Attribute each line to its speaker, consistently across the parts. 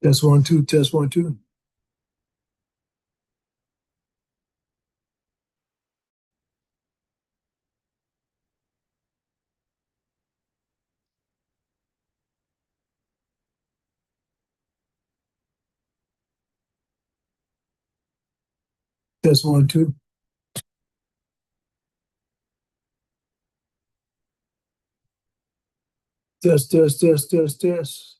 Speaker 1: Test 1 2, test 1 2. Test 1 2. Test, test, test, test, test.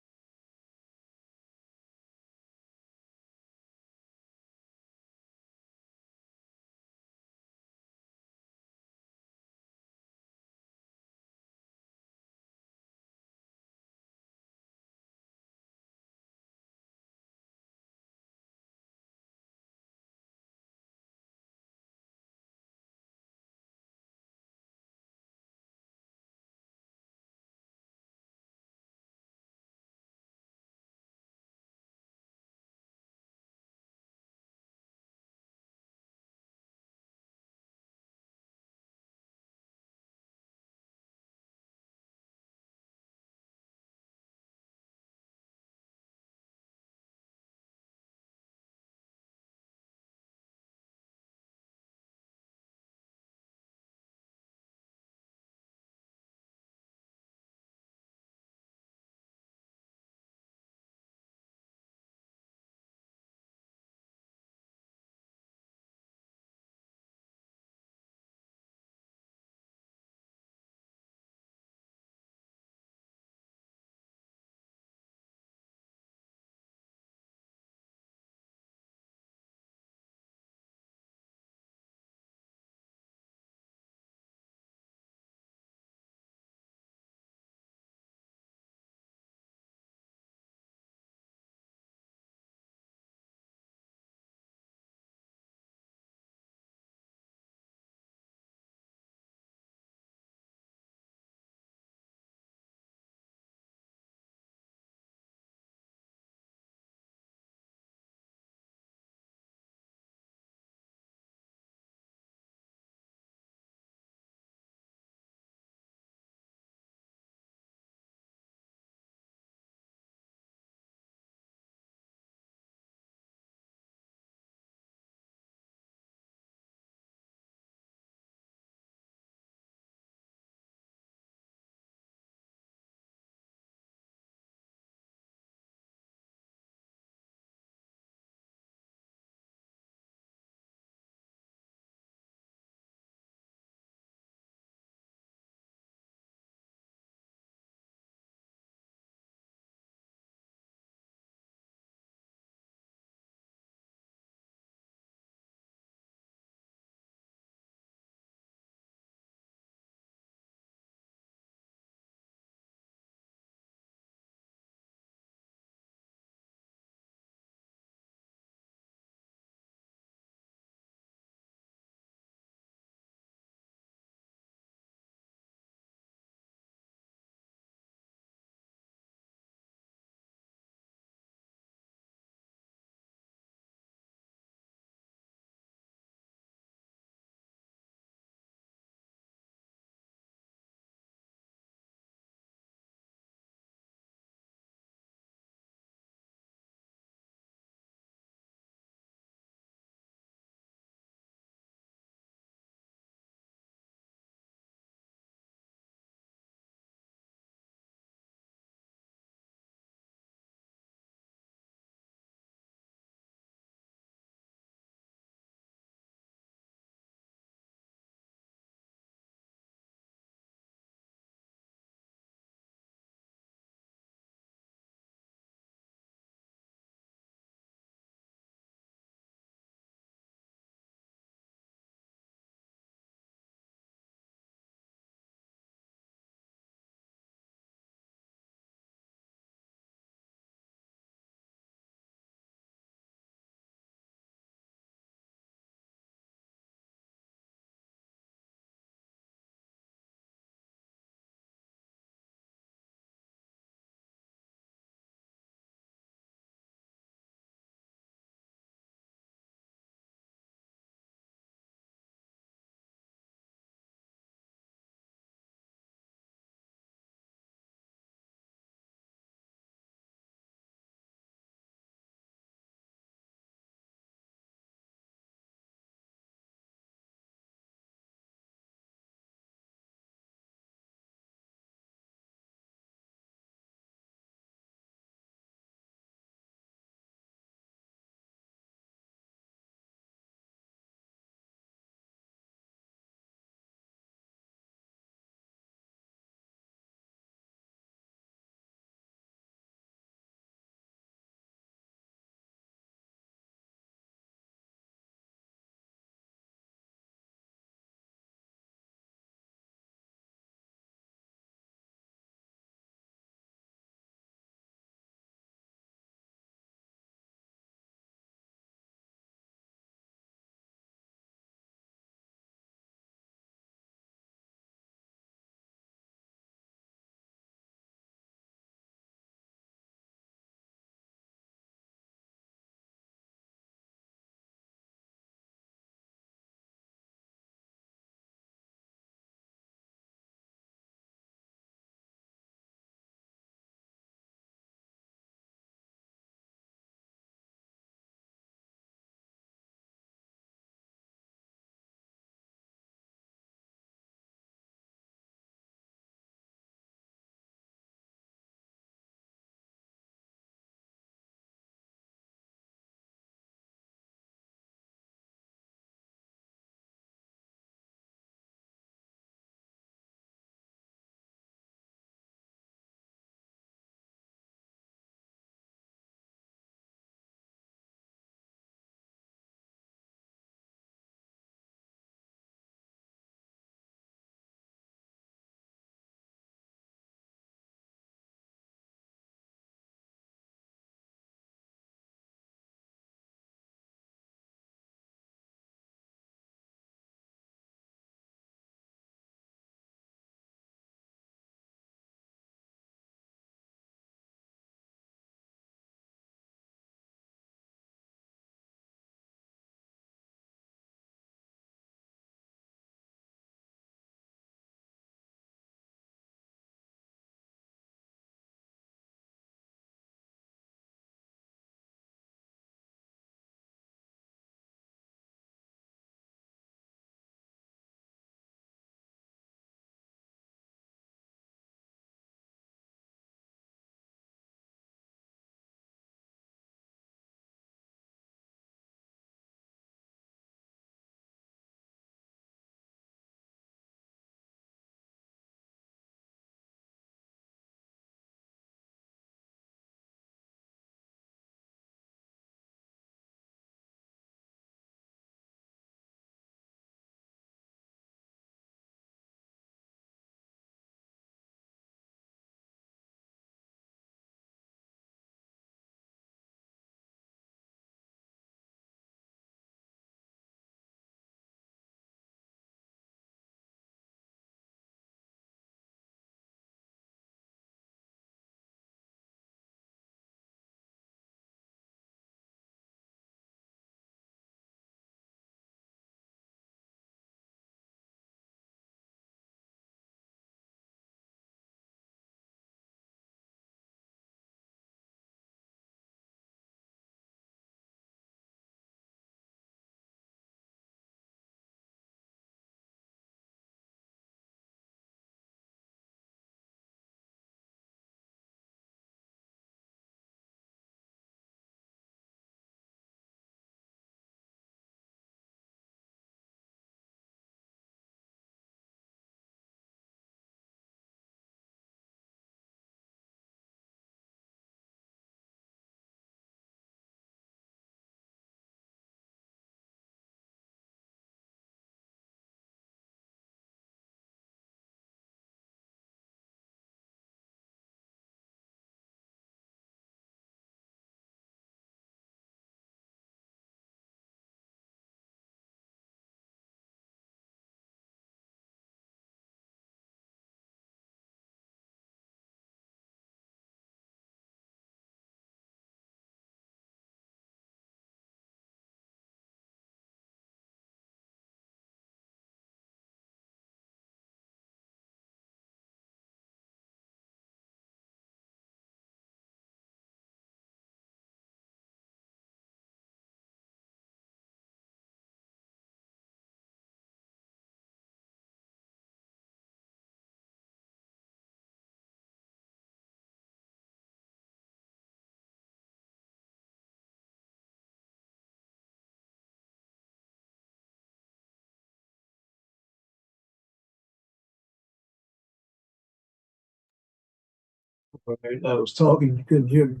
Speaker 1: Right. I was talking, you couldn't hear me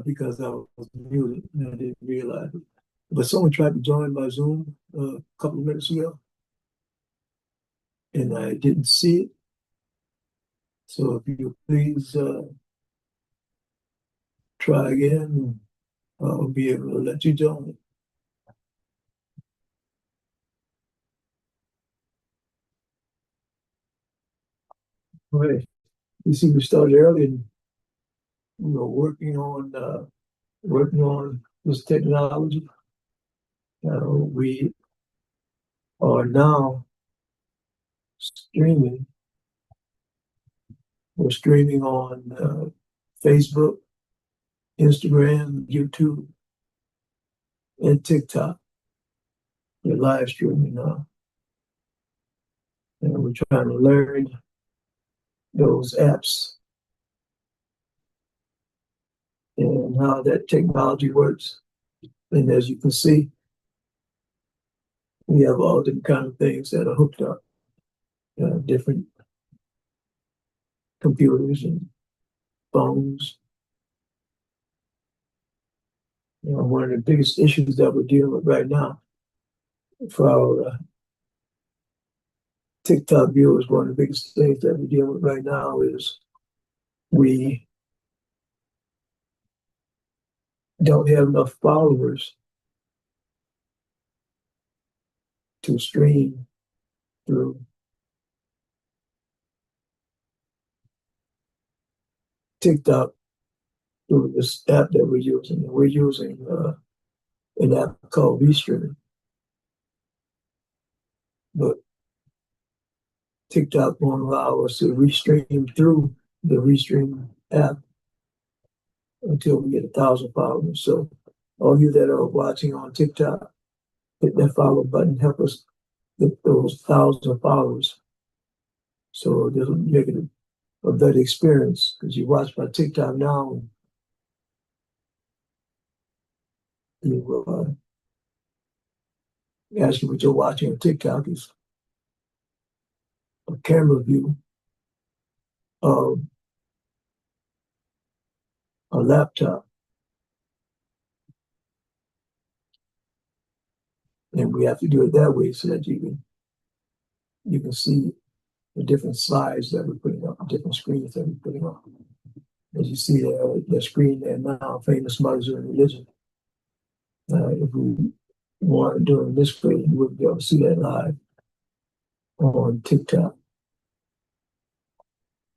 Speaker 1: because I was muted and I didn't realize it. But someone tried to join my Zoom a couple of minutes ago and I didn't see it. So if you please try again, I'll be able to let you join. Right. You see, we started early and we were working on this technology. We are now streaming. We're streaming on Facebook, Instagram, YouTube, and TikTok. We're live streaming now. And we're trying to learn those apps and how that technology works. And as you can see, we have all different kind of things that are hooked up, different computers and phones. One of the biggest issues that we're dealing with right now for our TikTok viewers, one of the biggest things that we're dealing with right now is we don't have enough followers to stream through TikTok through this app that we're using. And we're using an app called Restream. But TikTok won't allow us to restream through the Restream app until we get 1,000 followers. So all you that are watching on TikTok, hit that follow button, help us get those 1,000 followers. So this will make it a better experience because you watch my TikTok now, you actually what you're watching on TikTok is a camera view of a laptop. And we have to do it that way so that you can see the different slides that we're putting up, different screens that we're putting up. As you see the screen there now, Famous Mothers in Religion. If we want to do it this way, you wouldn't be able to see that live on TikTok.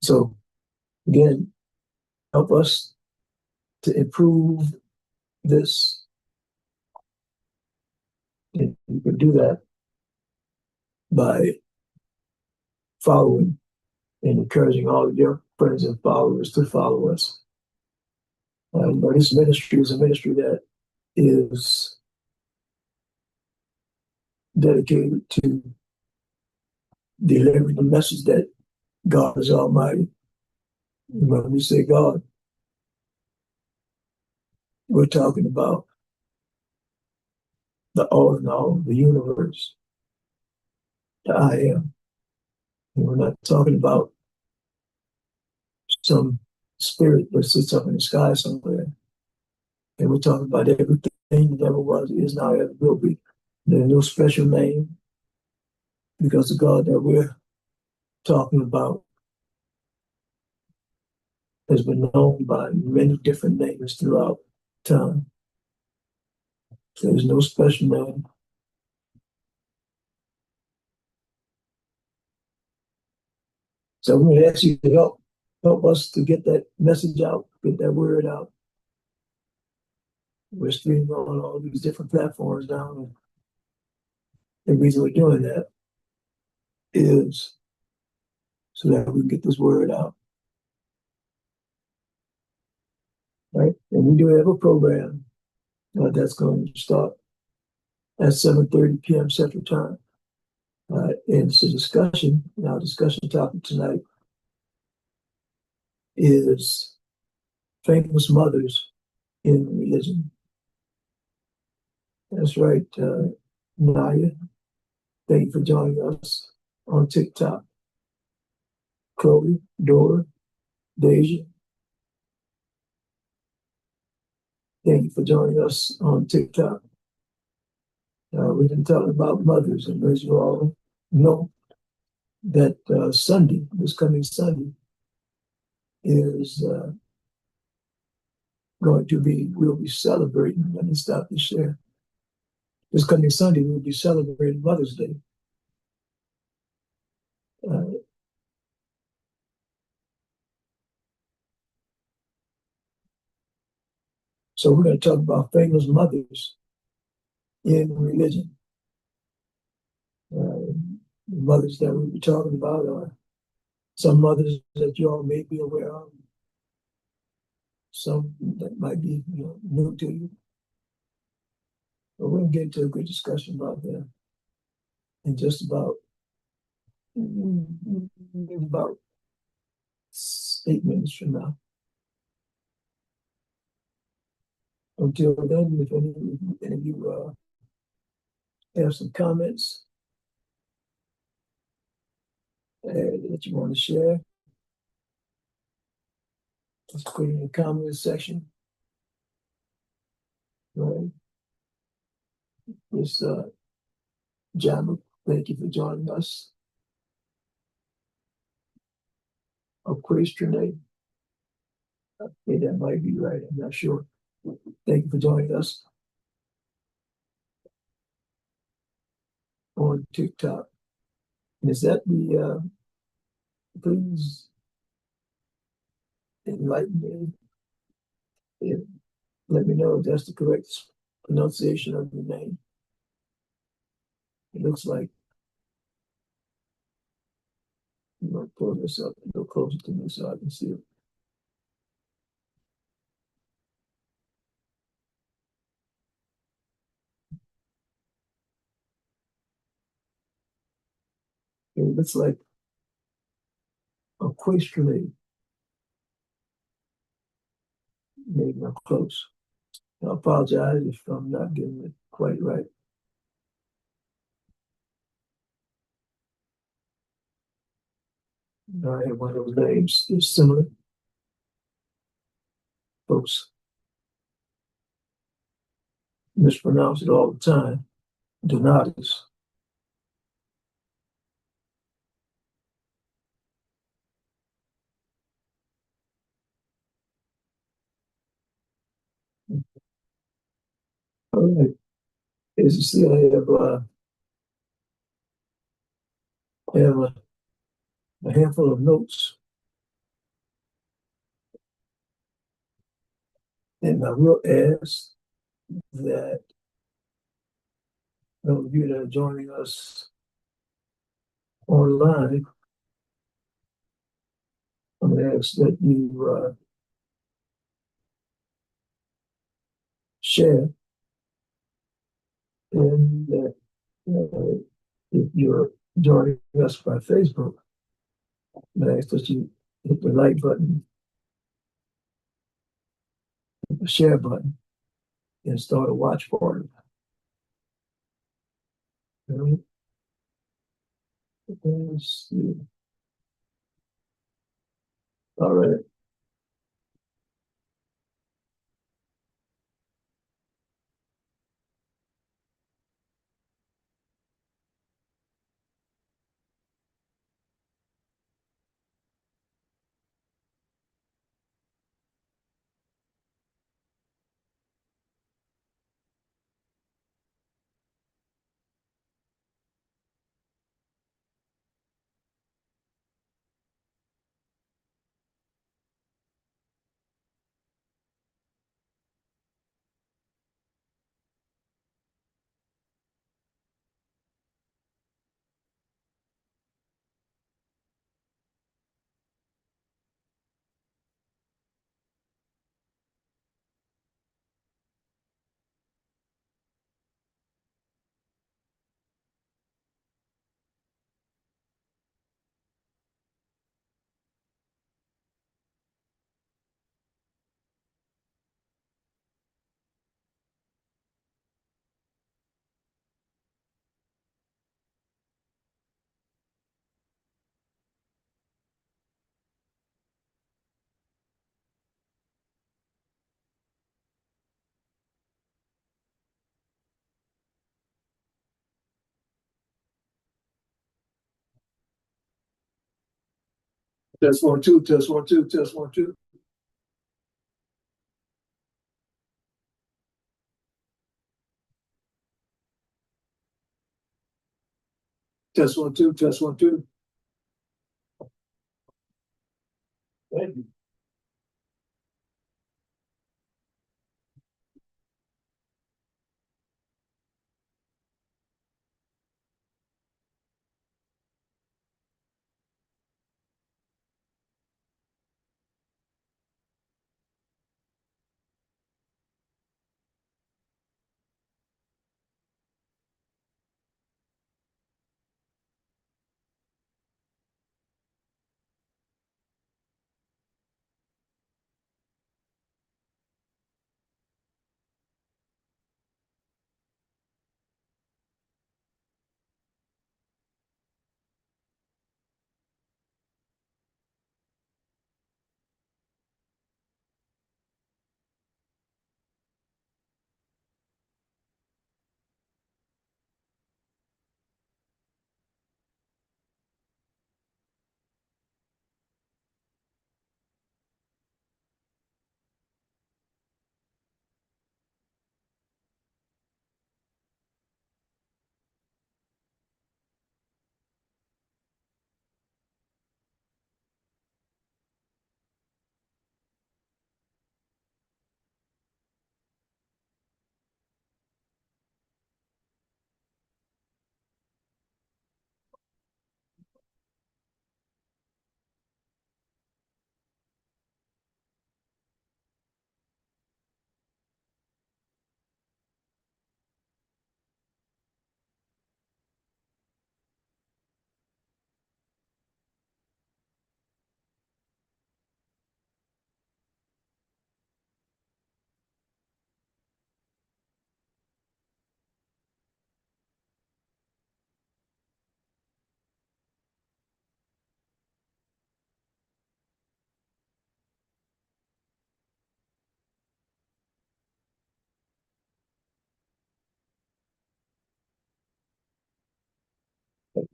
Speaker 1: So again, help us to improve this. And you can do that by following and encouraging all of your friends and followers to follow us. This ministry is a ministry that is dedicated to delivering the message that God is Almighty. When we say God, we're talking about the all in all, the universe, the I am. And we're not talking about some spirit that sits up in the sky somewhere. And we're talking about everything that ever was, is now, ever will be. There's no special name because the God that we're talking about has been known by many different names throughout time. There's no special name. So I'm going to ask you to help us to get that message out, get that word out. We're streaming on all these different platforms now. And the reason we're doing that is so that we can get this word out. Right? And we do have a program that's going to start at 7:30 p.m. Central Time. And it's a discussion. Our discussion topic tonight is famous mothers in religion. That's right, Naya. Thank you for joining us on TikTok. Chloe, Dora, Deja, Thank you for joining us on TikTok. We've been talking about mothers, and as you all know, that Sunday, this coming Sunday, is we'll be celebrating. Let me stop the share. This coming Sunday, we'll be celebrating Mother's Day. Uh, so we're going to talk about famous mothers in religion. The mothers that we'll be talking about are some mothers that you all may be aware of, some that might be new to you. But we're going to get into a good discussion about that in just about 8 minutes from now. Until then, if any of you have some comments that you want to share, just put it in the comments section. Right? Miss Jama, thank you for joining us. Equestrian, I think that might be right. I'm not sure. Thank you for joining us on TikTok. And is that please enlighten me. If, let me know if that's the correct pronunciation of the name. It looks like you might pull this up a little closer to me so I can see it. It looks like equestrian. Maybe I'm close. I apologize if I'm not getting it quite right. I have one of those names is similar. Folks mispronounce it all the time. Donatus. All right. As you see, I have a handful of notes, and I will ask that those of you that are joining us online, I'm going to ask that you share, and that if you're joining us by Facebook, I ask that you hit the like button, hit the share button, and start a watch party. All right. Let's see. All right. Test one, two, test one, two, test one, two. Test one, two, test one, two. Thank you.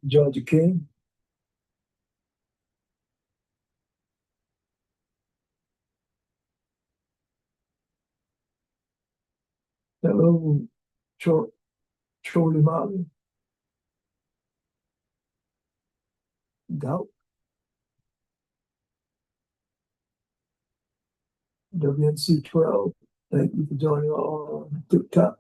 Speaker 1: Georgia King. Hello, Trolley Molly. Gout. WNC 12. Thank you for joining on TikTok.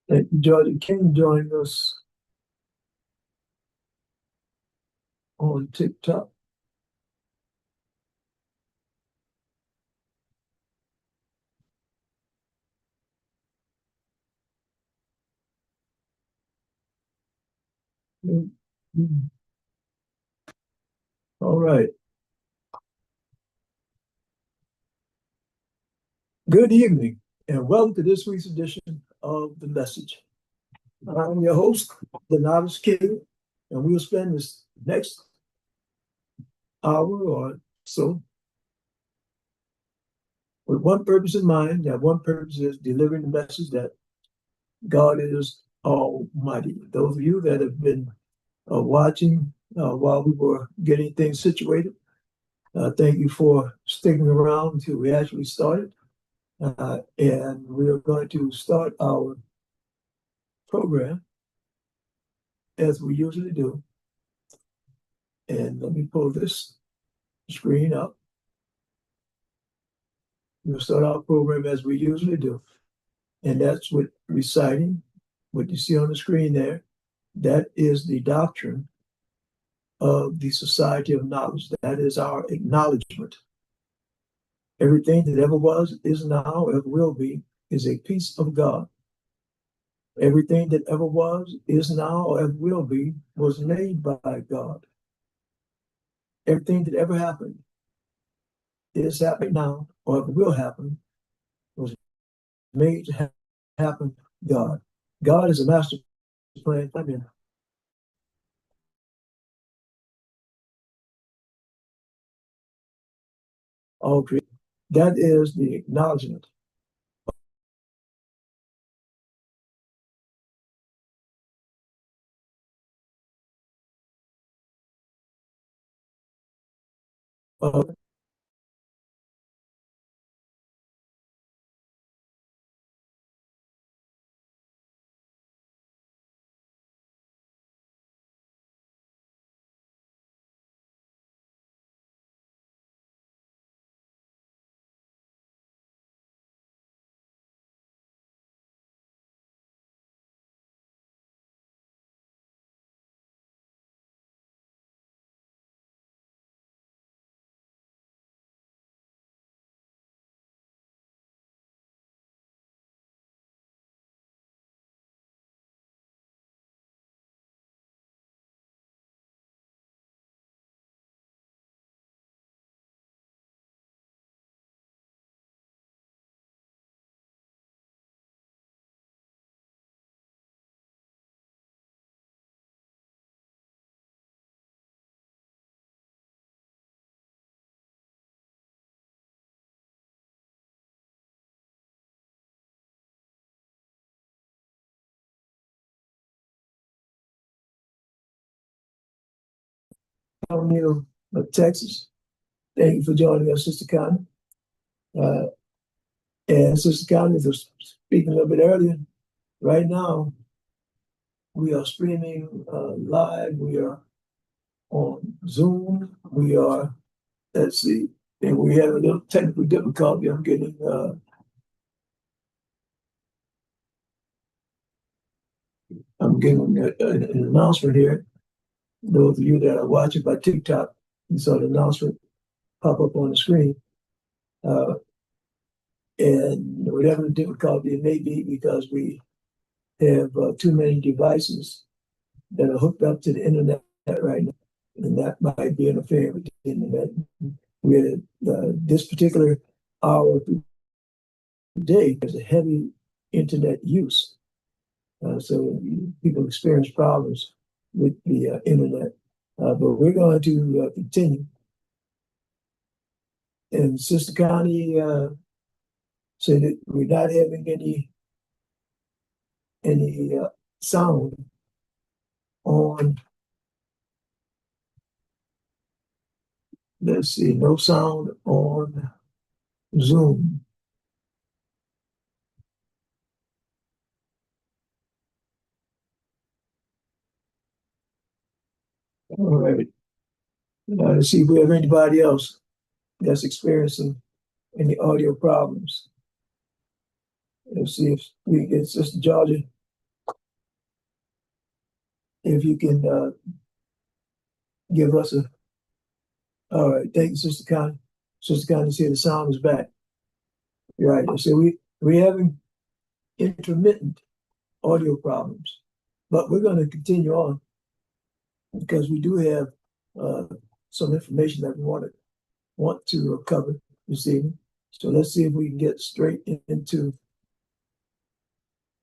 Speaker 1: Thank you, Georgia King, joining us on TikTok. All right. Good evening, and welcome to this week's edition of The Message. I'm your host, the Novice King, and we'll spend this next hour or so with one purpose in mind. That one purpose is delivering the message that God is Almighty. Those of you that have been watching while we were getting things situated, thank you for sticking around until we actually started. And we are going to start our program as we usually do. And let me pull this screen up. We'll start our program as we usually do. And that's with reciting what you see on the screen there. That is the doctrine of the Society of Knowledge. That is our acknowledgement. Everything that ever was, is now, ever will be, is a piece of God. Everything that ever was, is now, or ever will be, was made by God. Everything that ever happened, is happening now, or ever will happen, was made to happen God. God is a master plan. I mean, all creation. That is the acknowledgement of O'Neill of Texas. Thank you for joining us, Sister Connie. Uh, and Sister Connie was speaking a little bit earlier. Right now, we are streaming live. We are on Zoom. We are, let's see, and we have a little technical difficulty. I'm getting an announcement here. Those of you that are watching by TikTok, you saw the announcement pop up on the screen. And whatever the difficulty it may be, because we have too many devices that are hooked up to the internet right now, and that might be interfering with the internet. We had this particular hour today, there's a heavy internet use. So people experience problems with the internet. But we're going to continue. And Sister Connie said that we're not having any sound on. Let's see, no sound on Zoom. All right. Let's see if we have anybody else that's experiencing any audio problems. Let's see if we get Sister Georgia, if you can give us a. All right, thank you, Sister Connie. Sister Connie said the sound is back. You're right. So we're having intermittent audio problems, but we're going to continue on because we do have some information that we want to cover this evening. So let's see if we can get straight into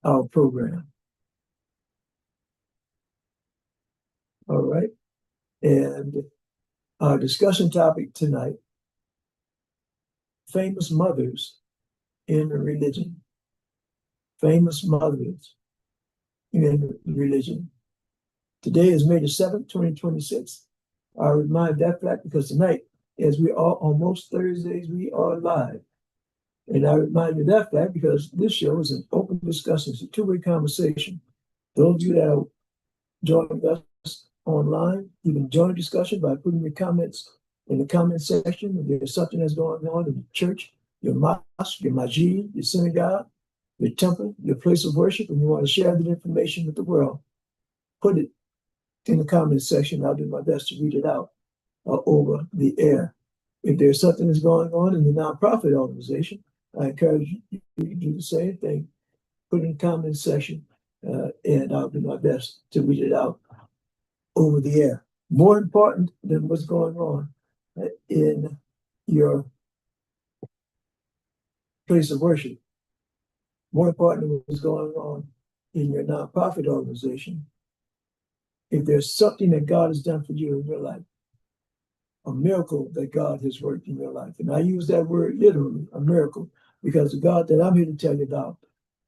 Speaker 1: our program. All right. And our discussion topic tonight, famous mothers in religion. Famous mothers in religion. Today is May the 7th, 2026. I remind that fact because tonight, as we are on most Thursdays, we are live. And I remind you that fact because this show is an open discussion. It's a two-way conversation. Those of you that are joining us online. You can join the discussion by putting your comments in the comment section. If there's something that's going on in the church, your mosque, your masjid, your synagogue, your temple, your place of worship, and you want to share that information with the world, put it in the comment section. I'll do my best to read it out over the air. If there's something that's going on in the nonprofit organization, I encourage you to do the same thing. Put it in the comment section, and I'll do my best to read it out over the air. More important than what's going on in your place of worship, more important than what's going on in your nonprofit organization, if there's something that God has done for you in your life, a miracle that God has worked in your life. And I use that word literally, a miracle, because the God that I'm here to tell you about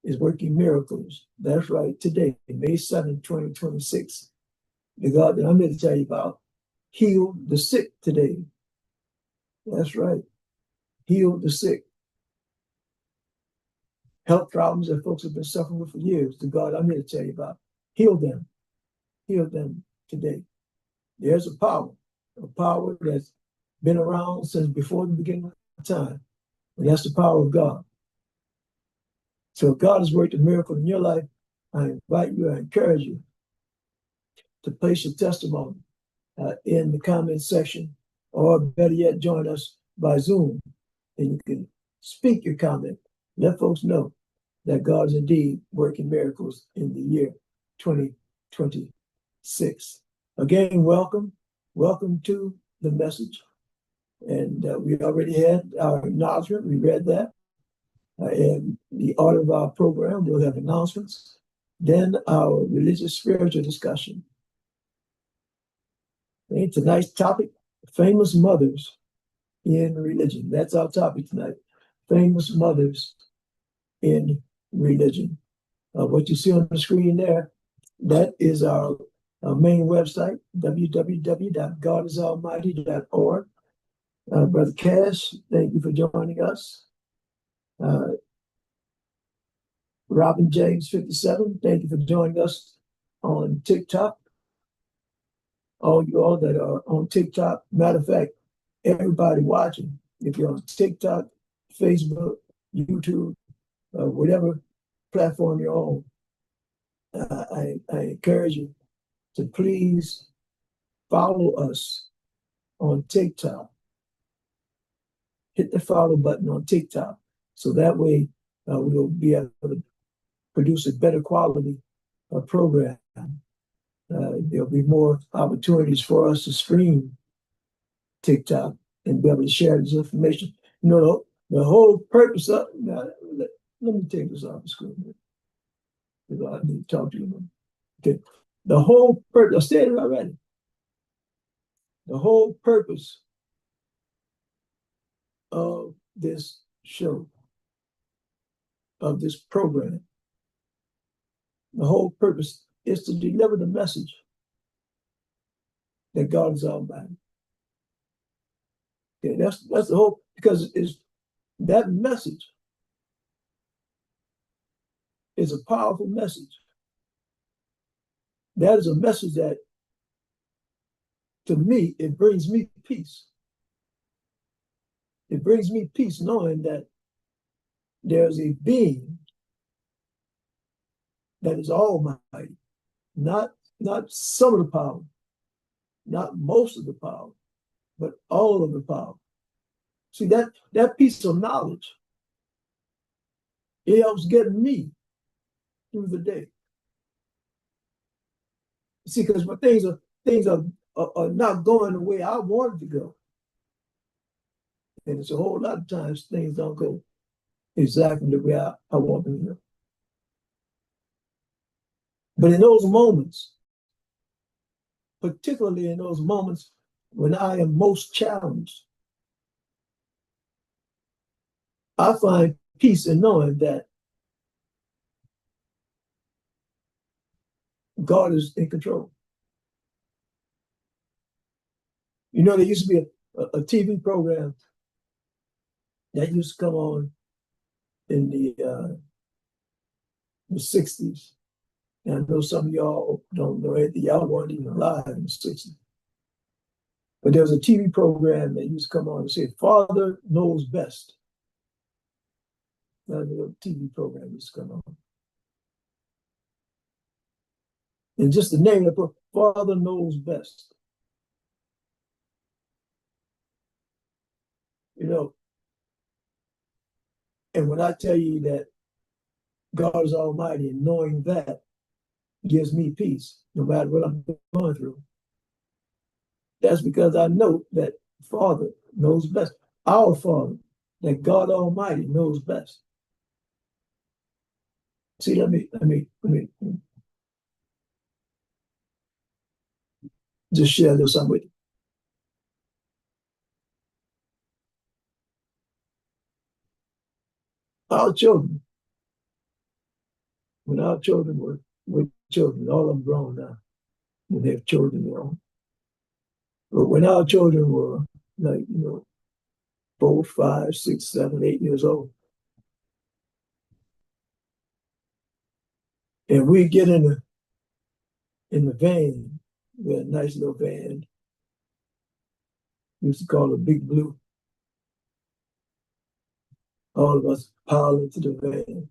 Speaker 1: is working miracles. That's right, today, May 7, 2026. The God that I'm here to tell you about healed the sick today. That's right, healed the sick. Health problems that folks have been suffering with for years. The God I'm here to tell you about, heal them today. There's a power that's been around since before the beginning of time. And that's the power of God. So if God has worked a miracle in your life, I invite you, I encourage you to place your testimony in the comment section, or better yet, join us by Zoom. And you can speak your comment. Let folks know that God is indeed working miracles in the year 2026. Again, welcome to the message. And we already had our acknowledgement. We read that. And the order of our program, we'll have announcements, then our religious spiritual discussion. Okay, tonight's topic, famous mothers in religion. That's our topic tonight, famous mothers in religion. What you see on the screen there, that is our main website, www.godisalmighty.org. Brother Cash, thank you for joining us. Robin James 57, thank you for joining us on TikTok. All you all that are on TikTok, matter of fact, everybody watching, if you're on TikTok, Facebook, YouTube, whatever platform you're on, I encourage you to please follow us on TikTok. Hit the follow button on TikTok, so that way we'll be able to produce a better quality program. There'll be more opportunities for us to stream TikTok and be able to share this information. You know, the whole purpose of, let me take this off the screen, because I need to talk to you. Okay. The whole purpose, I said it already. The whole purpose of this show, of this program, the whole purpose is to deliver the message that God is Almighty. Okay, that's the whole, because it's that message is a powerful message. That is a message that, to me, it brings me peace. It brings me peace knowing that there's a being that is almighty, not some of the power, not most of the power, but all of the power. See, that piece of knowledge, it helps get me through the day. See, because when things are not going the way I wanted to go, and it's a whole lot of times things don't go exactly the way I want them to go. But in those moments, particularly in those moments when I am most challenged, I find peace in knowing that God is in control. You know, there used to be a TV program that used to come on in the 60s. And I know some of y'all don't know anything. Y'all weren't even alive in the 60s. But there was a TV program that used to come on and say, Father Knows Best. That was a TV program used to come on. And just the name of the program, Father Knows Best. You know, and when I tell you that God is Almighty and knowing that gives me peace, no matter what I'm going through, that's because I know that Father knows best. Our Father, that God Almighty knows best. See, let me just share this with you. Our children, when our children were children, all of them grown now, when they have children, you know. But when our children were like, 4, 5, 6, 7, 8 years old, and we get in the van, we had a nice little van, we used to call it Big Blue. All of us piled into the van,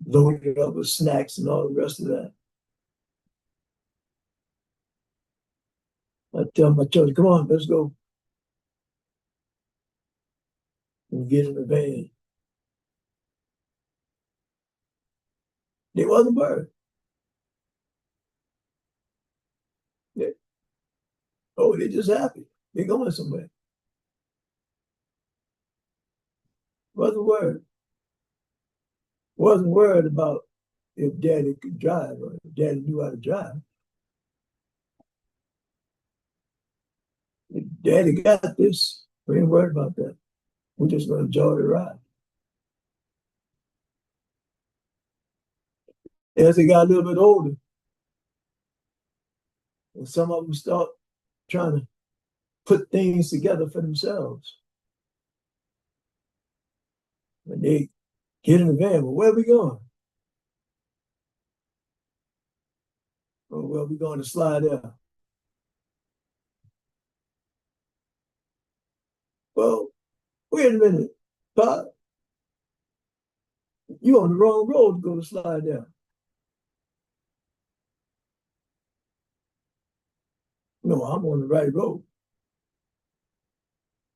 Speaker 1: loaded it up with snacks and all the rest of that. I tell my children, come on, let's go. And get in the van. They wasn't worried. They, they just happy. They're going somewhere. Wasn't worried. Wasn't worried about if daddy could drive or if daddy knew how to drive. If daddy got this, we ain't worried about that. We're just going to enjoy the ride. As they got a little bit older, and some of them start trying to put things together for themselves. When they get in the van, well, where are we going? Oh, well, we're going to slide out. Well, wait a minute, Pop. You on the wrong road to go to slide down. No, I'm on the right road.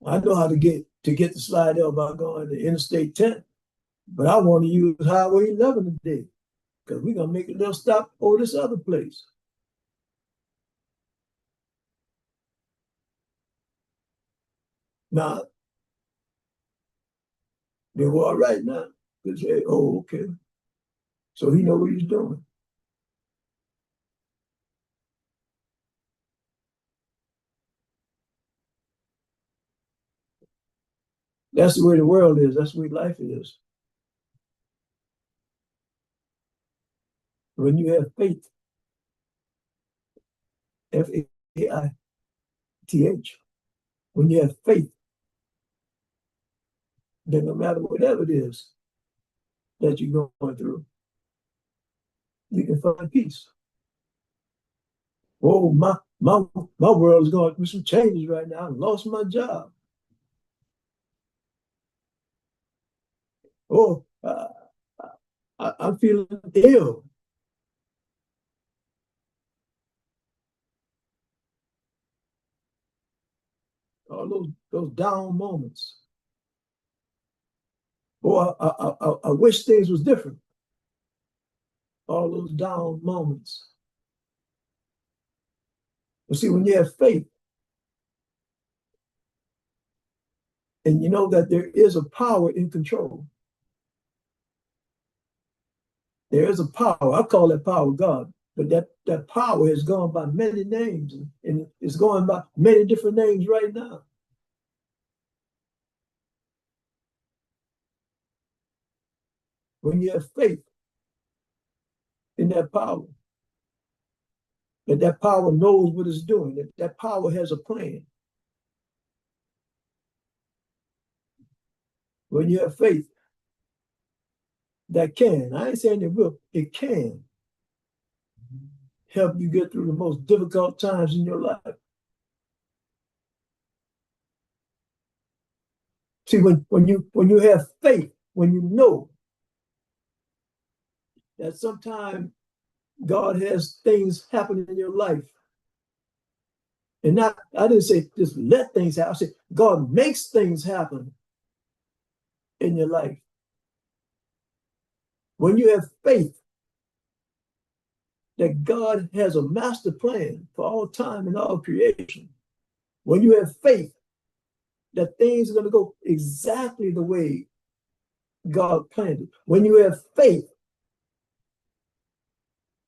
Speaker 1: I know how to get to Slidell by going to Interstate 10, but I want to use Highway 11 today because we're gonna make a little stop over this other place. Now they were all right now. They say, oh, okay. So he know what he's doing. That's the way the world is. That's the way life is. When you have faith, Faith, when you have faith, then no matter whatever it is that you're going through, you can find peace. Oh, my world is going through some changes right now. I lost my job. Oh, I'm feeling ill. All those down moments. Oh, I wish things was different. All those down moments. But see, when you have faith, and you know that there is a power in control. There is a power. I call that power God. But that power has gone by many names, and it's going by many different names right now. When you have faith in that power, that power knows what it's doing, that power has a plan. When you have faith, that can, I ain't saying it will, it can help you get through the most difficult times in your life. See, when you have faith, when you know that sometimes God has things happen in your life, and not, I didn't say just let things happen. I said God makes things happen in your life. When you have faith that God has a master plan for all time and all creation, when you have faith that things are going to go exactly the way God planned it, when you have faith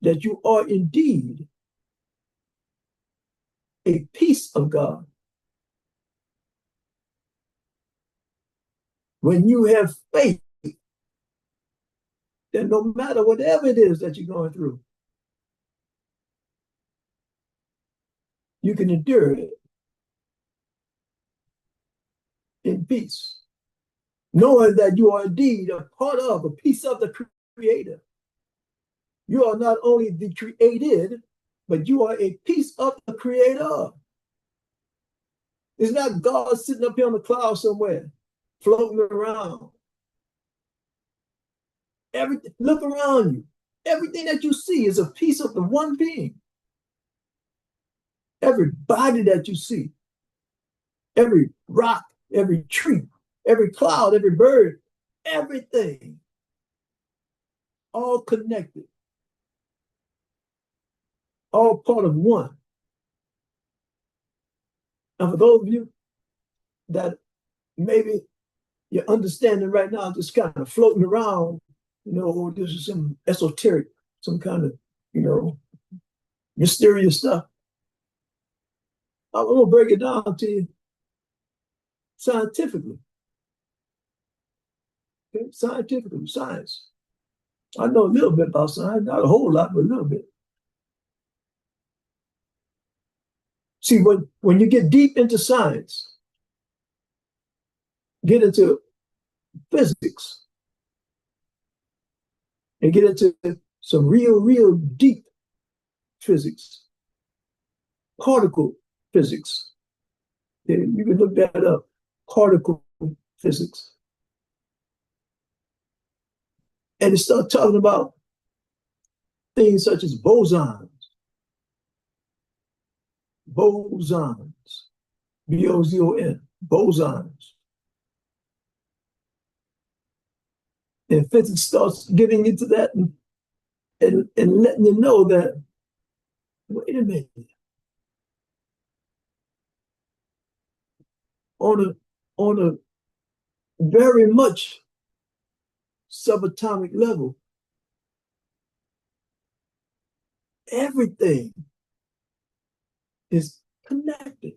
Speaker 1: that you are indeed a piece of God, when you have faith that no matter whatever it is that you're going through, you can endure it in peace, knowing that you are indeed a part of, a piece of the Creator. You are not only the created, but you are a piece of the Creator. It's not God sitting up here on the cloud somewhere, floating around. Everything, look around you. Everything that you see is a piece of the one being. Every body that you see, every rock, every tree, every cloud, every bird, everything, all connected, all part of one. And for those of you that maybe your understanding right now just kind of floating around, oh, this is some esoteric, some kind of, mysterious stuff. I'm going to break it down to you scientifically. Okay? Scientifically, science. I know a little bit about science, not a whole lot, but a little bit. See, when you get deep into science, get into physics, and get into some real deep physics, particle physics. You can look that up, particle physics. And it starts talking about things such as bosons, B-O-Z-O-N, bosons. And physics starts getting into that and letting you know that, wait a minute, on a very much subatomic level, everything is connected.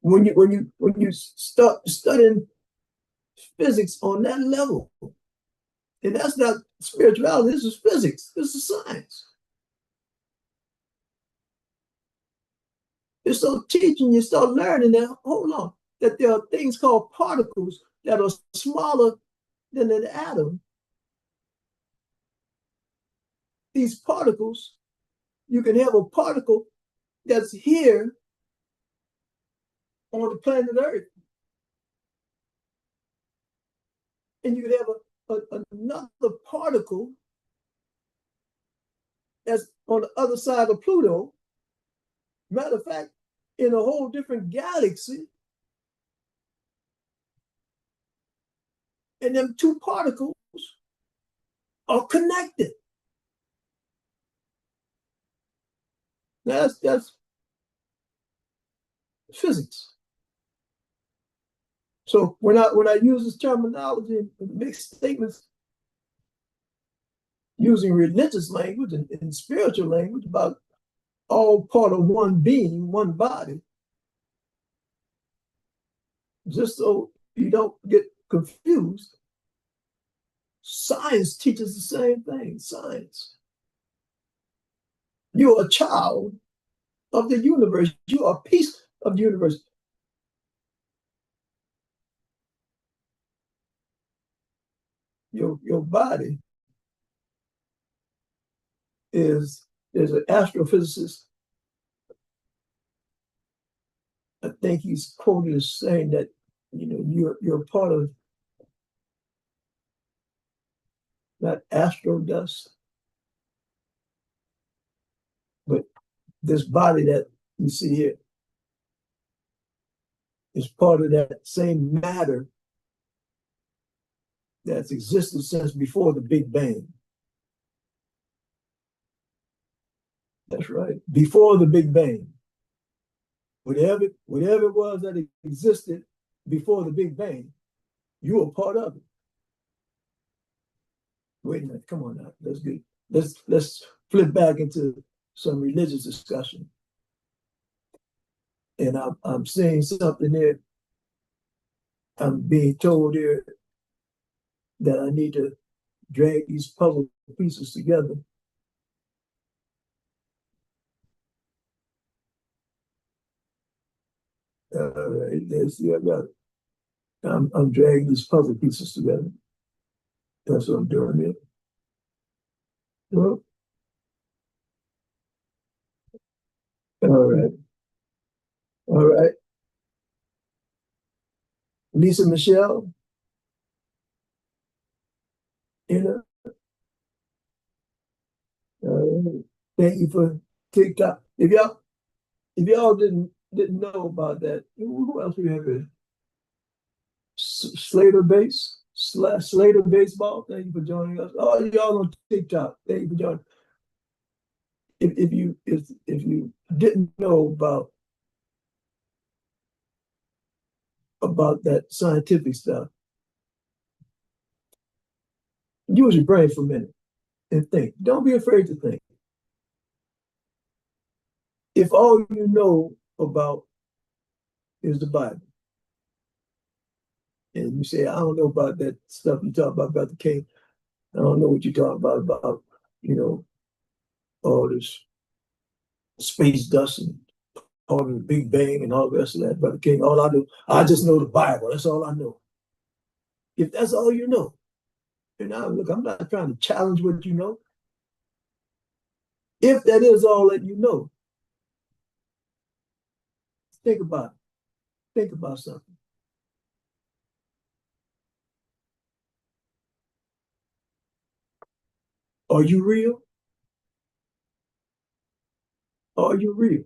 Speaker 1: When you start studying physics on that level, and that's not spirituality, this is physics, this is science. You start teaching, you start learning that, hold on, that there are things called particles that are smaller than an atom. These particles, you can have a particle that's here on the planet Earth, and you can have another particle that's on the other side of Pluto. Matter of fact, in a whole different galaxy. And them two particles are connected. That's physics. So when I use this terminology and make statements using religious language and spiritual language about all part of one being, one body, just so you don't get confused, science teaches the same thing. Science. You're a child of the universe. You are a piece of the universe. your body is, there's an astrophysicist, I think he's quoted as saying that, you're part of not astro dust, but this body that you see here is part of that same matter that's existed since before the Big Bang. That's right. Before the Big Bang. Whatever it was that existed before the Big Bang, you were part of it. Wait a minute, come on now. That's good. Let's flip back into some religious discussion. And I'm saying something there. I'm being told here that I need to drag these puzzle pieces together. All right, let's see. I got it. I'm dragging these puzzle pieces together. That's what I'm doing here. Well, all right, all right. Lisa Michelle, you know, thank you for TikTok. If y'all didn't know about that, who else we have here? Slater Baseball. Thank you for joining us. Oh, y'all on TikTok. Thank you for joining. If you didn't know about that scientific stuff, use your brain for a minute and think. Don't be afraid to think. If all you know about is the Bible, and you say, I don't know about that stuff you talk about Brother King. I don't know what you're talking about, all this space dust and all the Big Bang and all the rest of that, Brother King. All I do, I just know the Bible. That's all I know. If that's all you know, and now look, I'm not trying to challenge what you know. If that is all that you know, think about it. Think about something. Are you real? Are you real?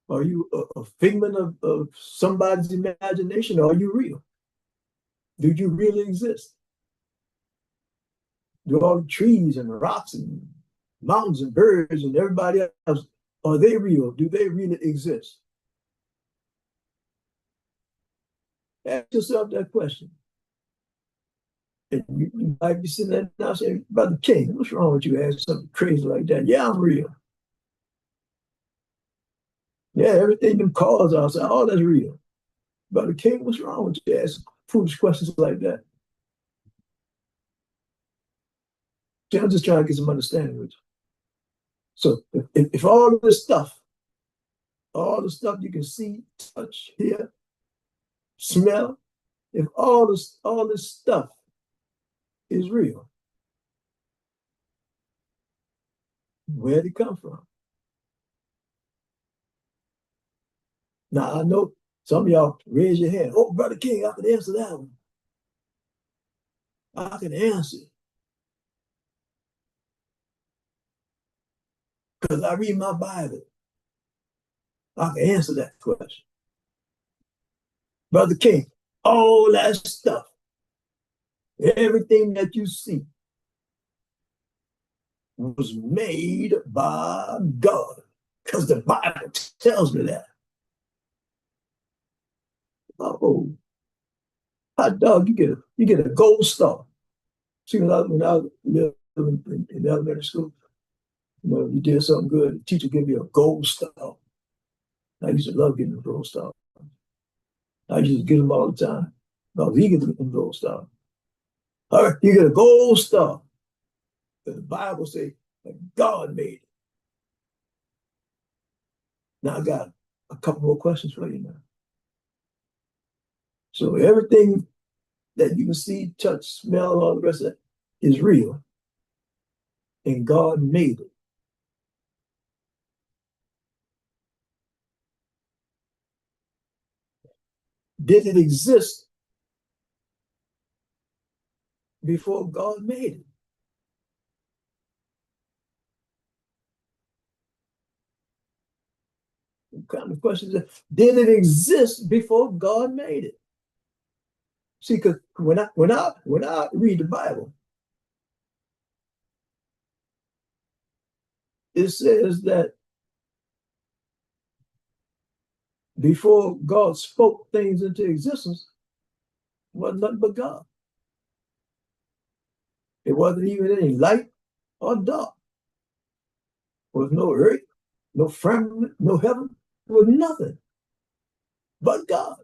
Speaker 1: Are you a figment of somebody's imagination? Or are you real? Do you really exist? Do all the trees and rocks and mountains and birds and everybody else, are they real? Do they really exist? Ask yourself that question. And you might be sitting there now saying, Brother King, what's wrong with you asking something crazy like that? Yeah, I'm real. Yeah, everything them calls out, say, oh, that's real. Brother King, what's wrong with you asking foolish questions like that? See, I'm just trying to get some understanding with you. So if all the stuff you can see, touch, hear, smell, if all this stuff is real, where'd it come from? Now I know some of y'all raise your hand. Oh, Brother King, I can answer that one. I can answer because I read my Bible. I can answer that question. Brother King, all that stuff, everything that you see was made by God because the Bible tells me that. Oh, hot dog, you get a gold star. See, when I lived in elementary school, you did something good, the teacher gave you a gold star. I used to love getting a gold star. I used to get them all the time. No, he gets a gold star. All right, you get a gold star. The Bible says that God made it. Now I got a couple more questions for you now. So everything that you can see, touch, smell, all the rest of it is real. And God made it. Did it exist before God made it? What kind of question is that? Did it exist before God made it? See, because when I read the Bible, it says that before God spoke things into existence, it wasn't nothing but God. It wasn't even any light or dark. There was no earth, no firmament, no heaven. There was nothing but God.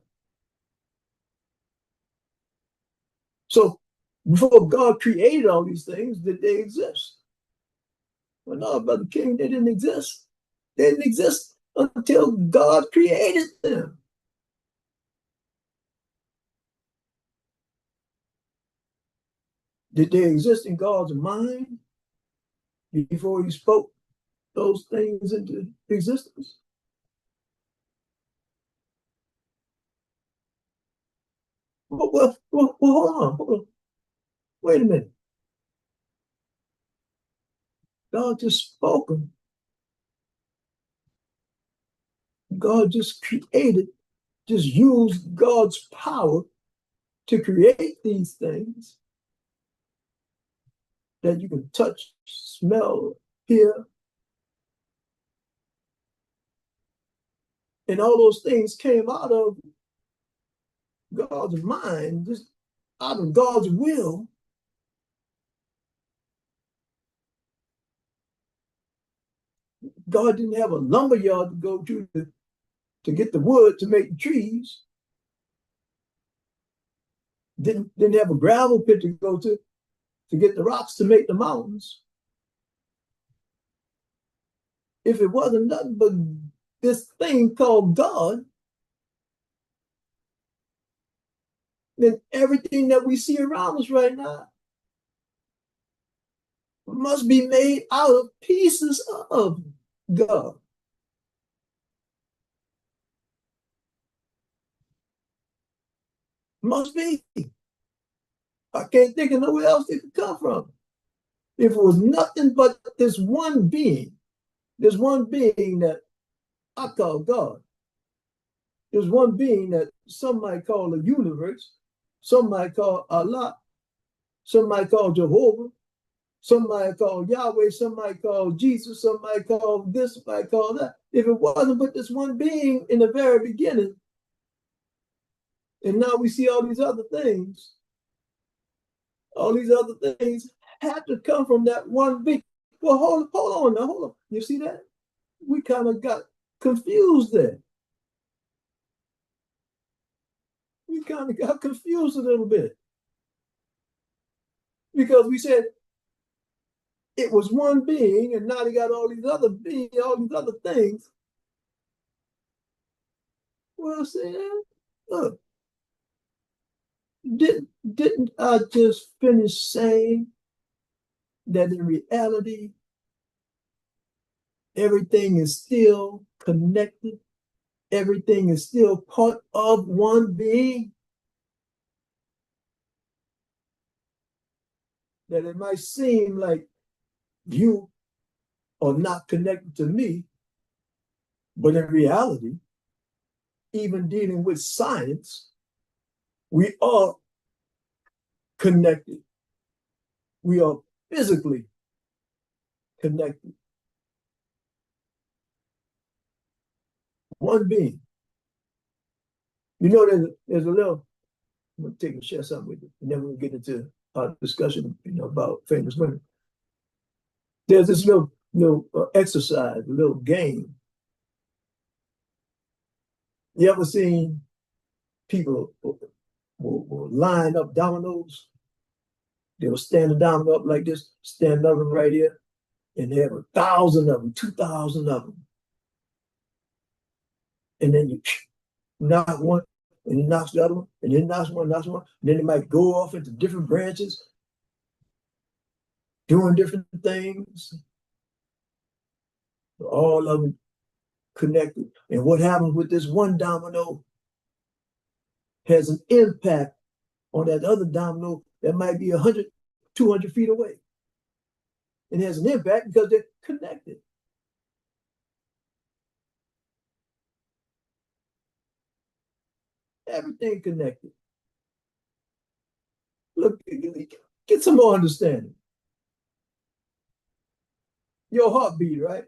Speaker 1: So before God created all these things, did they exist? Well, no, Brother King, they didn't exist. They didn't exist until God created them. Did they exist in God's mind before he spoke those things into existence? Well, hold on. Wait a minute. God just spoke them. God just created, just used God's power to create these things that you can touch, smell, hear. And all those things came out of God's mind, just out of God's will. God didn't have a lumber yard to go to get the wood to make the trees. Didn't have a gravel pit to go to get the rocks to make the mountains. If it wasn't nothing but this thing called God, then everything that we see around us right now must be made out of pieces of God. Must be. I can't think of nowhere else it could come from. If it was nothing but this one being that I call God, there's one being that some might call the universe, some might call Allah, some might call Jehovah, some might call Yahweh, some might call Jesus, some might call this, some might call that. If it wasn't but this one being in the very beginning, and now we see all these other things have to come from that one being. Well, hold on now, hold on. You see that? We kind of got confused there. We kind of got confused a little bit because we said it was one being, and now they got all these other beings, all these other things. Well, see, look, didn't I just finish saying that in reality everything is still connected? Everything is still part of one being? That it might seem like you are not connected to me, but in reality, even dealing with science, we are connected. We are physically connected. One being. You know, there's a little, I'm going to take and share something with you, and then we'll get into our discussion, about famous women. There's this little exercise, a little game. You ever seen people will line up dominoes? They'll stand the domino up like this, stand another one right here, and they have 1,000 of them, 2,000 of them. And then you knock one and it knocks the other one, and then knocks one, and then it might go off into different branches, doing different things, all of them connected. And what happens with this one domino has an impact on that other domino that might be 100, 200 feet away. It has an impact because they're connected. Everything connected. Look, get some more understanding. Your heartbeat, right?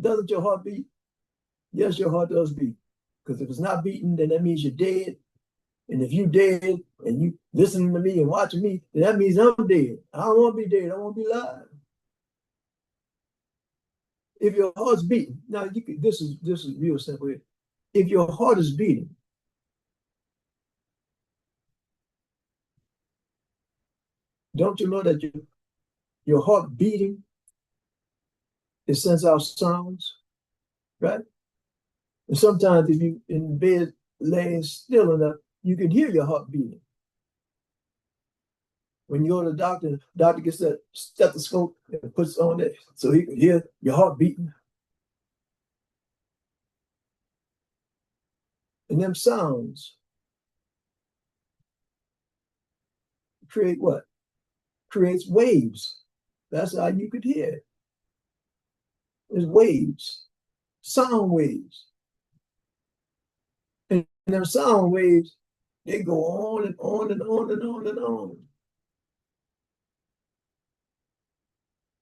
Speaker 1: Doesn't your heart beat? Yes, your heart does beat. Because if it's not beating, then that means you're dead. And if you're dead and you listening to me and watching me, then that means I'm dead. I don't want to be dead. I want to be alive. If your heart's beating, now you can, this is real simple. If your heart is beating, don't you know that your heart beating, it sends out sounds, right? And sometimes if you in bed laying still enough, you can hear your heart beating. When you go to the doctor gets that stethoscope and puts on it so he can hear your heart beating. And them sounds create what? Creates waves. That's how you could hear it. There's waves, sound waves. And them sound waves, they go on and on and on and on and on.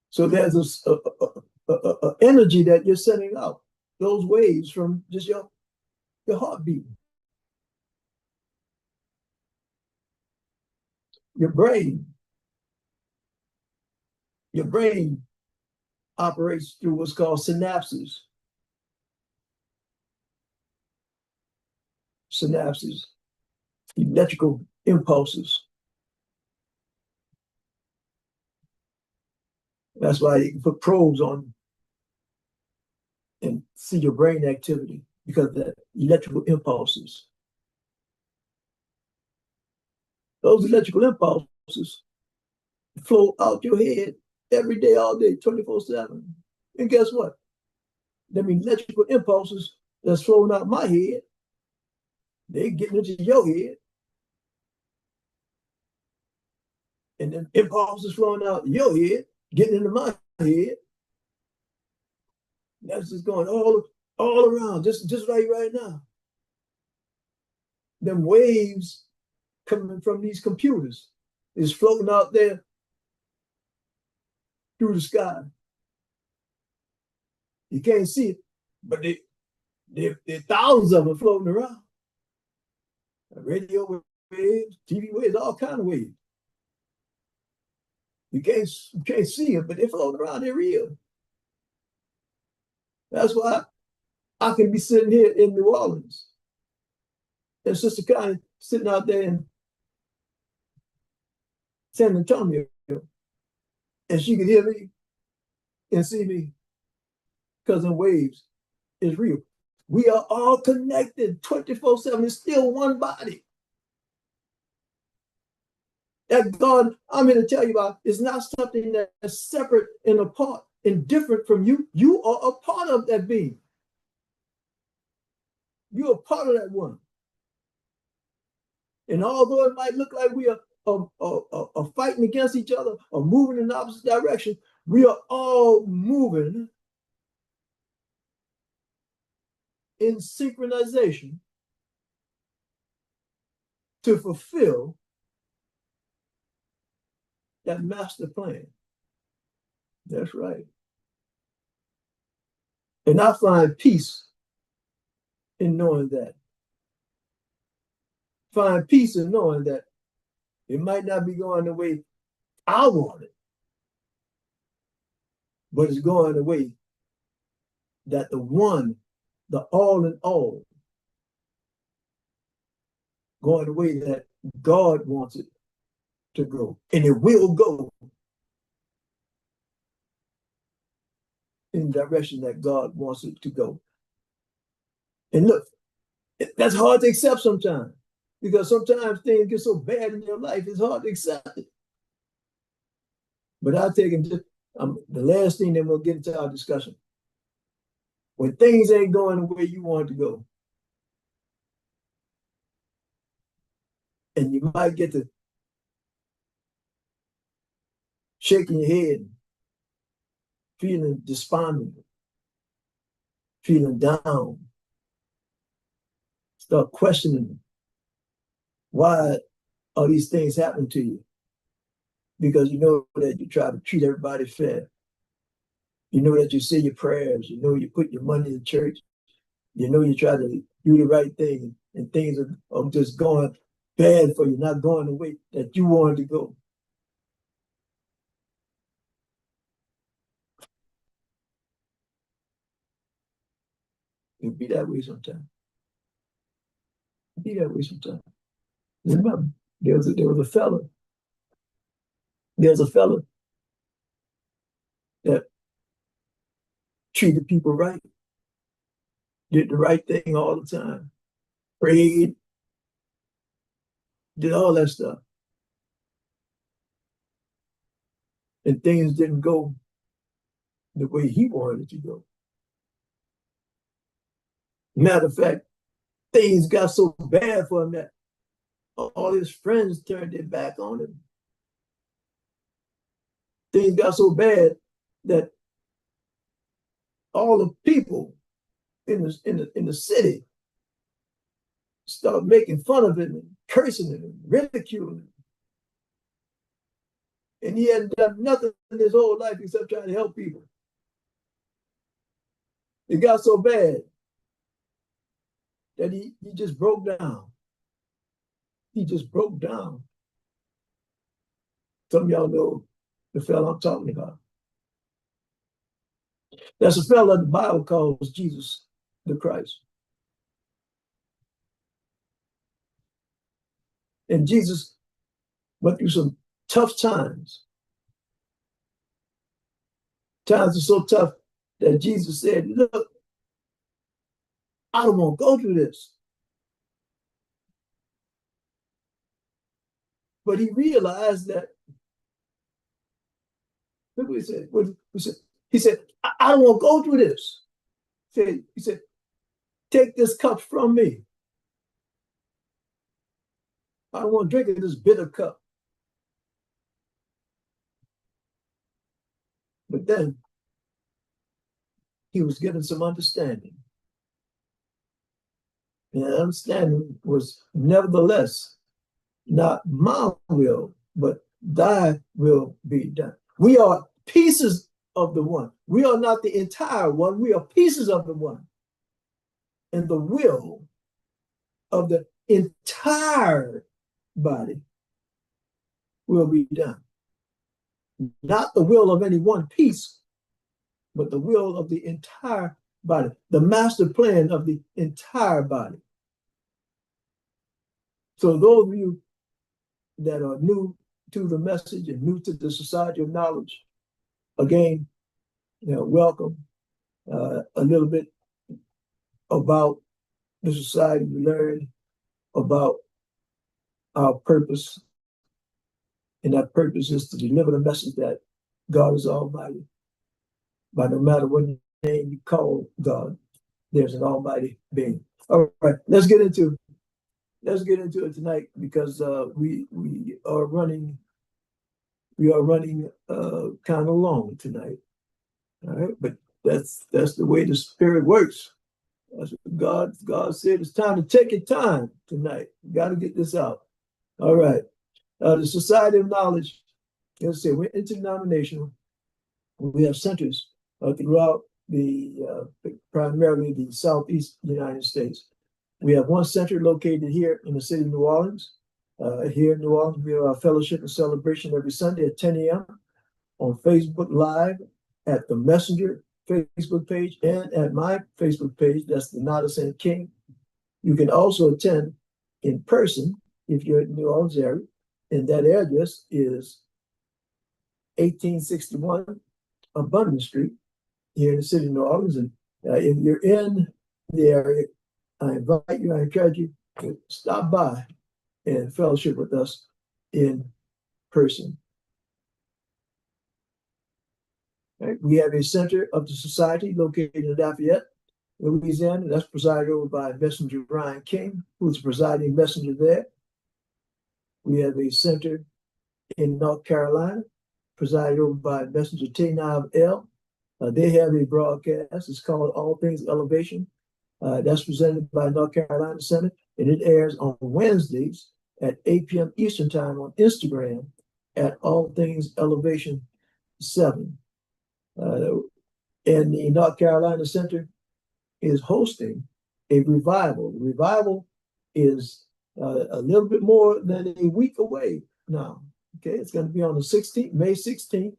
Speaker 1: So there's a energy that you're sending out, those waves from just your heartbeat. Your brain operates through what's called synapses. Synapses, electrical impulses. That's why you can put probes on and see your brain activity because of the electrical impulses. Those electrical impulses flow out your head every day, all day, 24/7. And guess what? Them electrical impulses that's flowing out my head, they getting into your head. And then impulses flowing out your head, getting into my head. That's just going all around, just like right now. Them waves coming from these computers is floating out there through the sky. You can't see it, but there are thousands of them floating around. Radio waves, TV waves, all kind of waves. You can't see them, but they're floating around. They're real. That's why I can be sitting here in New Orleans, and Sister Connie sitting out there in San Antonio, and she can hear me and see me because the waves is real. We are all connected 24/7. It's still one body. That God I'm here to tell you about is not something that's separate and apart and different from you. You are a part of that being. You're a part of that one. And although it might look like we are fighting against each other or moving in the opposite direction, we are all moving in synchronization to fulfill that master plan. That's right. And I find peace in knowing that. Find peace in knowing that it might not be going the way I want it, but it's going the way that the one, the all in all, going the way that God wants it to go. And it will go in the direction that God wants it to go. And look, That's hard to accept sometimes, because sometimes things get so bad in your life, it's hard to accept it. But I'll take it just the last thing, then we'll get into our discussion. When things ain't going the way you want to go, and you might get to shaking your head, feeling despondent, feeling down, start questioning why are these things happening to you? Because you know that you try to treat everybody fair. You know that you say your prayers. You know you put your money in church. You know you try to do the right thing, and things are just going bad for you, not going the way that you wanted to go. It'll be that way sometimes. It'll be that way sometimes. Remember, there was a fella. There's a fella that treated people right, did the right thing all the time, prayed, did all that stuff, and things didn't go the way he wanted it to go. Matter of fact, things got so bad for him that all his friends turned their back on him. Things got so bad that all the people in the city started making fun of him and cursing him and ridiculing him. And he hadn't done nothing in his whole life except trying to help people. It got so bad that he just broke down. He just broke down. Some of y'all know the fellow I'm talking about. That's a fellow the Bible calls Jesus the Christ. And Jesus went through some tough times. Times are so tough that Jesus said, look, I don't want to go through this. But he realized that, look what he said. He said, I don't want to go through this. He said, take this cup from me. I don't want to drink of this bitter cup. But then he was given some understanding. And that understanding was, nevertheless, not my will, but thy will be done. We are pieces of the one. We are not the entire one. We are pieces of the one. And the will of the entire body will be done. Not the will of any one piece, but the will of the entire body, the master plan of the entire body. So those of you that are new to the message and new to the Society of Knowledge, again, welcome. A little bit about the society. We learn about our purpose, and that purpose is to deliver the message that God is Almighty. But no matter what name you call God, there's an Almighty being. All right, let's get into it tonight, because we are running kind of long tonight. All right, but that's the way the Spirit works. That's what God said. It's time to take your time tonight. You got to get this out. All right. The Society of Knowledge, let's say we're interdenominational. We have centers throughout primarily the Southeast United States. We have one center located here in the city of New Orleans. Here in New Orleans, we have our fellowship and celebration every Sunday at 10 a.m. on Facebook Live, at the Messenger Facebook page, and at my Facebook page. That's the Not a Saint King. You can also attend in person if you're in the New Orleans area, and that address is 1861 Abundant Street here in the city of New Orleans. And if you're in the area, I invite you, I encourage you to stop by and fellowship with us in person. Right? We have a center of the society located in Lafayette, Louisiana. That's presided over by Messenger Ryan King, who's the presiding messenger there. We have a center in North Carolina, presided over by Messenger Tainab L. They have a broadcast. It's called All Things Elevation. That's presented by North Carolina Center, and it airs on Wednesdays at 8 p.m. Eastern Time on Instagram at All Things Elevation 7. And the North Carolina Center is hosting a revival. The revival is a little bit more than a week away now. Okay, it's going to be on the 16th, May 16th.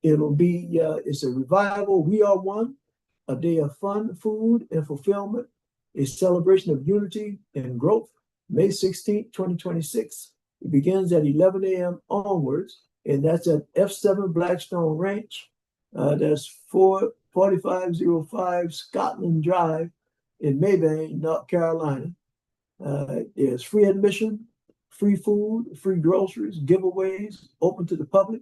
Speaker 1: It'll be, it's a revival. We are one, a day of fun, food, and fulfillment, a celebration of unity and growth. May 16th, 2026. It begins at 11 a.m. onwards, and that's at F7 Blackstone Ranch. That's 4505 Scotland Drive in Maybank, North Carolina. There's free admission, free food, free groceries, giveaways, open to the public.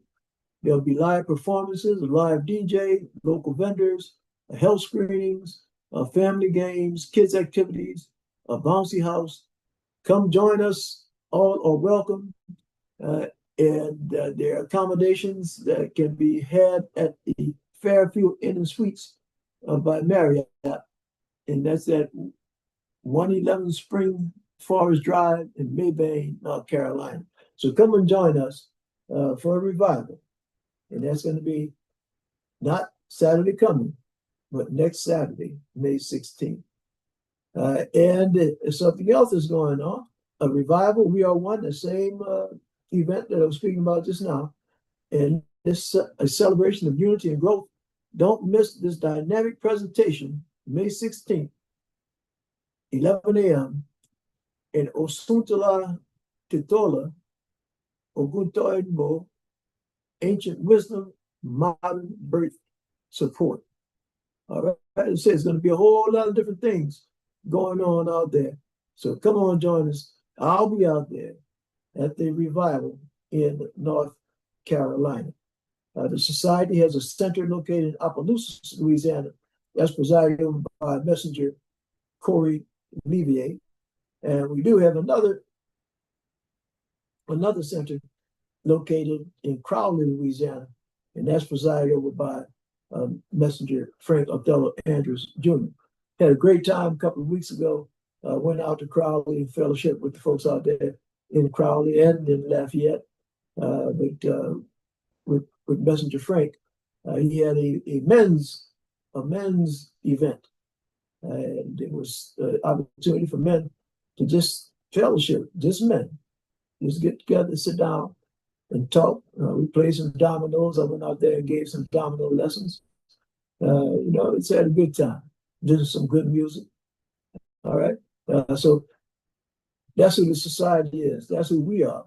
Speaker 1: There'll be live performances, a live DJ, local vendors, health screenings, family games, kids activities, a bouncy house. Come join us. All are welcome. And there are accommodations that can be had at the Fairfield Inn and Suites by Marriott. And that's at 111 Spring Forest Drive in Maybank, North Carolina. So come and join us for a revival. And that's going to be not Saturday coming, but next Saturday, May 16th. And something else is going on, a revival. We are one, the same event that I was speaking about just now. And this a celebration of unity and growth. Don't miss this dynamic presentation, May 16th, 11 a.m. in Osuntala Titola, Oguntoyinbo, Ancient Wisdom, Modern Birth Support. All right, it says it's going to be a whole lot of different things going on out there. So come on, join us. I'll be out there at the revival in North Carolina. The society has a center located in Opelousas, Louisiana. That's presided over by Messenger Corey Levier. And we do have another center located in Crowley, Louisiana, and that's presided over by Messenger Frank Othello Andrews Jr. Had a great time a couple of weeks ago. Went out to Crowley and fellowship with the folks out there in Crowley and in Lafayette. With Messenger Frank, he had a men's event, and it was an opportunity for men to just fellowship, just men, just get together, sit down, and talk. We played some dominoes. I went out there and gave some domino lessons. It's had a good time. Did some good music. All right. So that's who the society is. That's who we are.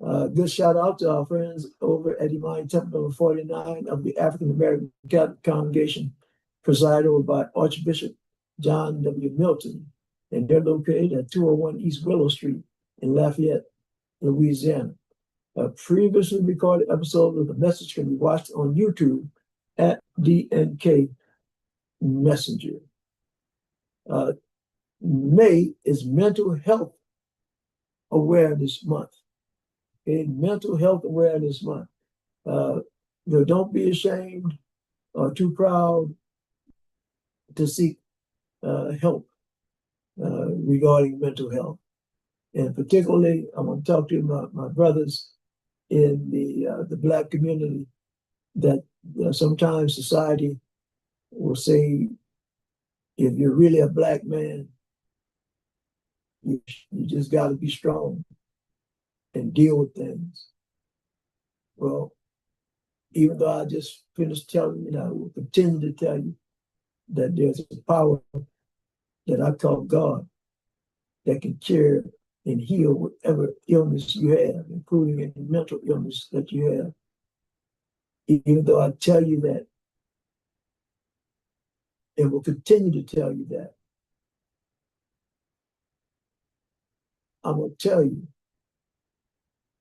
Speaker 1: Good shout out to our friends over at Imani Temple number 49 of the African American Catholic Congregation, presided over by Archbishop John W. Milton. And they're located at 201 East Willow Street in Lafayette, Louisiana. A previously recorded episode of the message can be watched on YouTube at DNK Messenger. May is Mental Health Awareness Month. Okay? Mental Health Awareness Month. Don't be ashamed or too proud to seek help regarding mental health. And particularly, I want to talk to my brothers in the Black community that sometimes society will say, if you're really a Black man, you just got to be strong and deal with things. Well, even though I just finished telling you, I will continue to tell you that there's a power that I call God that can cure and heal whatever illness you have, including any mental illness that you have. Even though I tell you that, and will continue to tell you that, I'm going to tell you,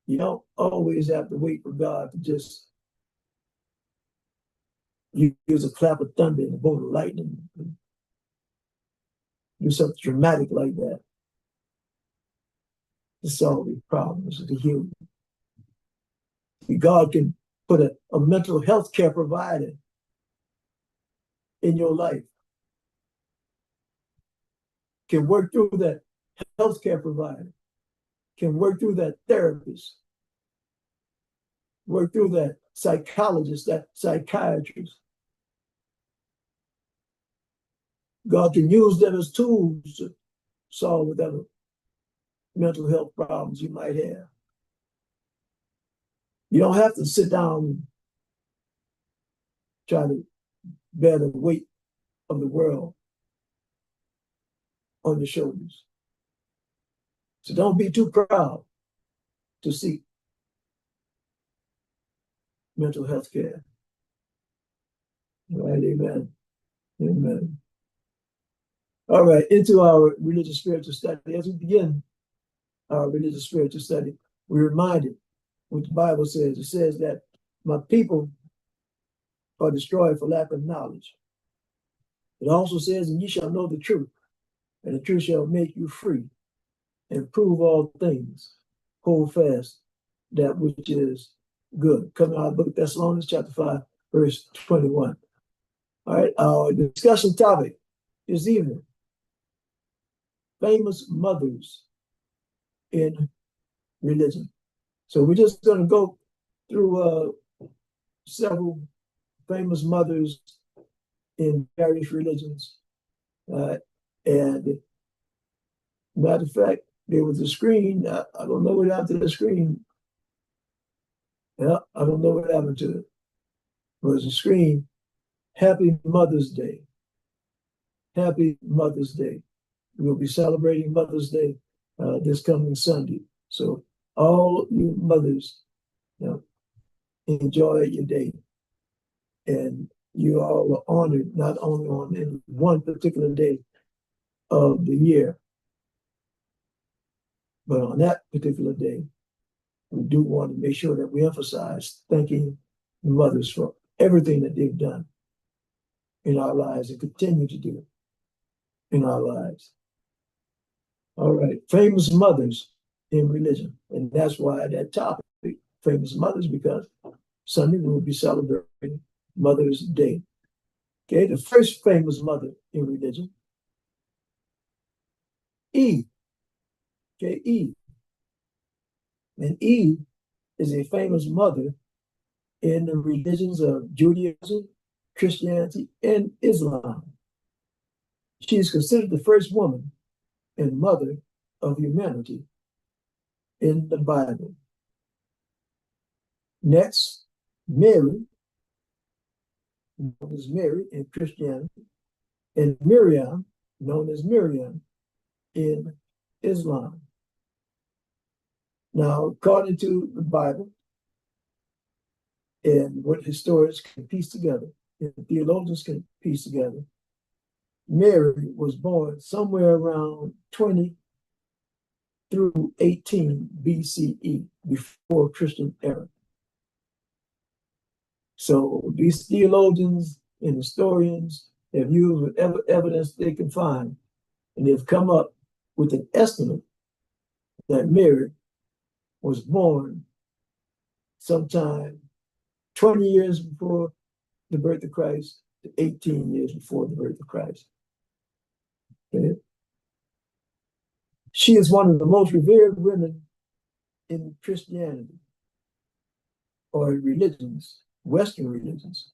Speaker 1: you don't always have to wait for God to just use a clap of thunder and a bolt of lightning, do something dramatic like that to solve your problems, to heal you. God can put a mental health care provider in your life, can work through that healthcare provider, can work through that therapist, work through that psychologist, that psychiatrist. God can use them as tools to solve whatever mental health problems you might have. You don't have to sit down and try to bear the weight of the world on your shoulders. So don't be too proud to seek mental health care. All right, amen. Amen. All right, into our religious spiritual study. As we begin our religious spiritual study, we're reminded what the Bible says. It says that my people are destroyed for lack of knowledge. It also says, and ye shall know the truth, and the truth shall make you free, and prove all things. Hold fast that which is good. Coming out of the book of Thessalonians, chapter 5, verse 21. All right, our discussion topic this evening: famous mothers in religion. So we're just going to go through several famous mothers in various religions. And matter of fact, there was a screen. I don't know what happened to the screen. Yeah, I don't know what happened to it. It was a screen. Happy Mother's Day. Happy Mother's Day. We'll be celebrating Mother's Day this coming Sunday. So all you mothers, you know, enjoy your day. And you all are honored not only on any one particular day of the year, but on that particular day, we do want to make sure that we emphasize thanking the mothers for everything that they've done in our lives and continue to do in our lives. All right, famous mothers in religion. And that's why that topic, famous mothers, because Sunday we will be celebrating Mother's Day. Okay, the first famous mother in religion, Eve. Okay, Eve. And Eve is a famous mother in the religions of Judaism, Christianity, and Islam. She is considered the first woman and mother of humanity in the Bible. Next, Mary, known as Mary in Christianity, and Miriam, known as Miriam in Islam. Now, according to the Bible and what historians can piece together, and theologians can piece together, Mary was born somewhere around 20 through 18 BCE, before Christian era. So these theologians and historians have used whatever evidence they can find, and they've come up with an estimate that Mary was born sometime 20 years before the birth of Christ to 18 years before the birth of Christ. Okay? She is one of the most revered women in Christianity or religions, Western religions.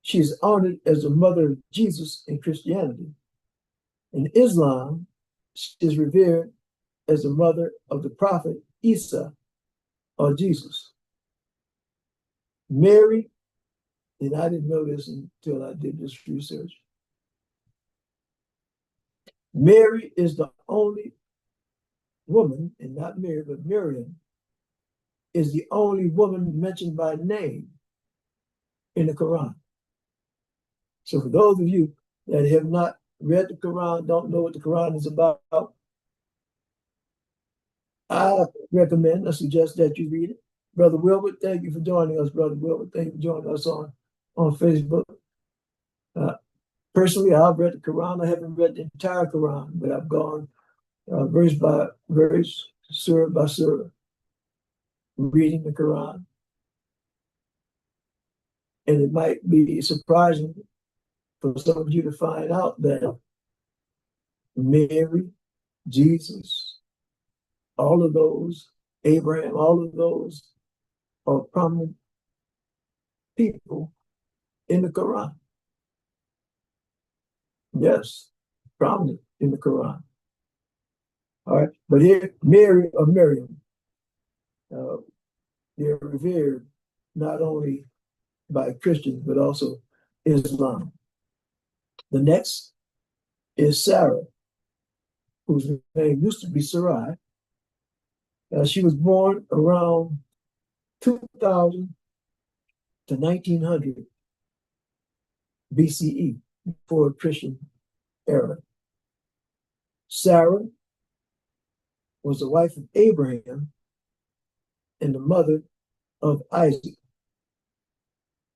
Speaker 1: She is honored as the mother of Jesus in Christianity. In Islam, she is revered as the mother of the prophet Isa, or Jesus. Mary, and I didn't know this until I did this research, Mary is the only woman, and not Mary, but Miriam, is the only woman mentioned by name in the Quran. So for those of you that have not read the Quran, don't know what the Quran is about, I suggest that you read it. Brother Wilbert, thank you for joining us. Brother Wilbert, thank you for joining us on Facebook. Uh, Personally, I've read the Quran. I haven't read the entire Quran, but I've gone verse by verse, surah by surah, reading the Quran. And it might be surprising for some of you to find out that Mary, Jesus, all of those, Abraham, all of those are prominent people in the Quran. Yes, prominent in the Quran. All right, but here, Mary or Miriam, uh, they're revered not only by Christians but also Islam. The next is Sarah, whose name used to be Sarai. She was born around 2000 to 1900 BCE, before Christian era. Sarah was the wife of Abraham and the mother of Isaac.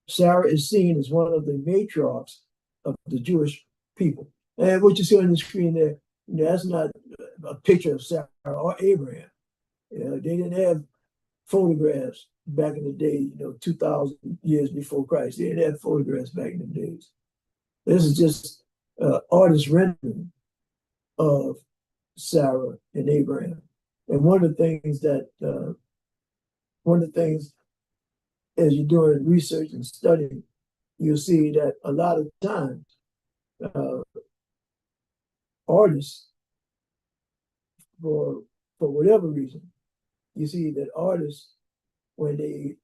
Speaker 1: Sarah is seen as one of the matriarchs of the Jewish people. And what you see on the screen there, that's not a picture of Sarah or Abraham. They didn't have photographs back in the day, 2,000 years before Christ. They didn't have photographs back in the days. This is just artist rendering of Sarah and Abraham. And one of the things as you're doing research and studying, you'll see that a lot of times uh, artists, for whatever reason, you see that artists, when they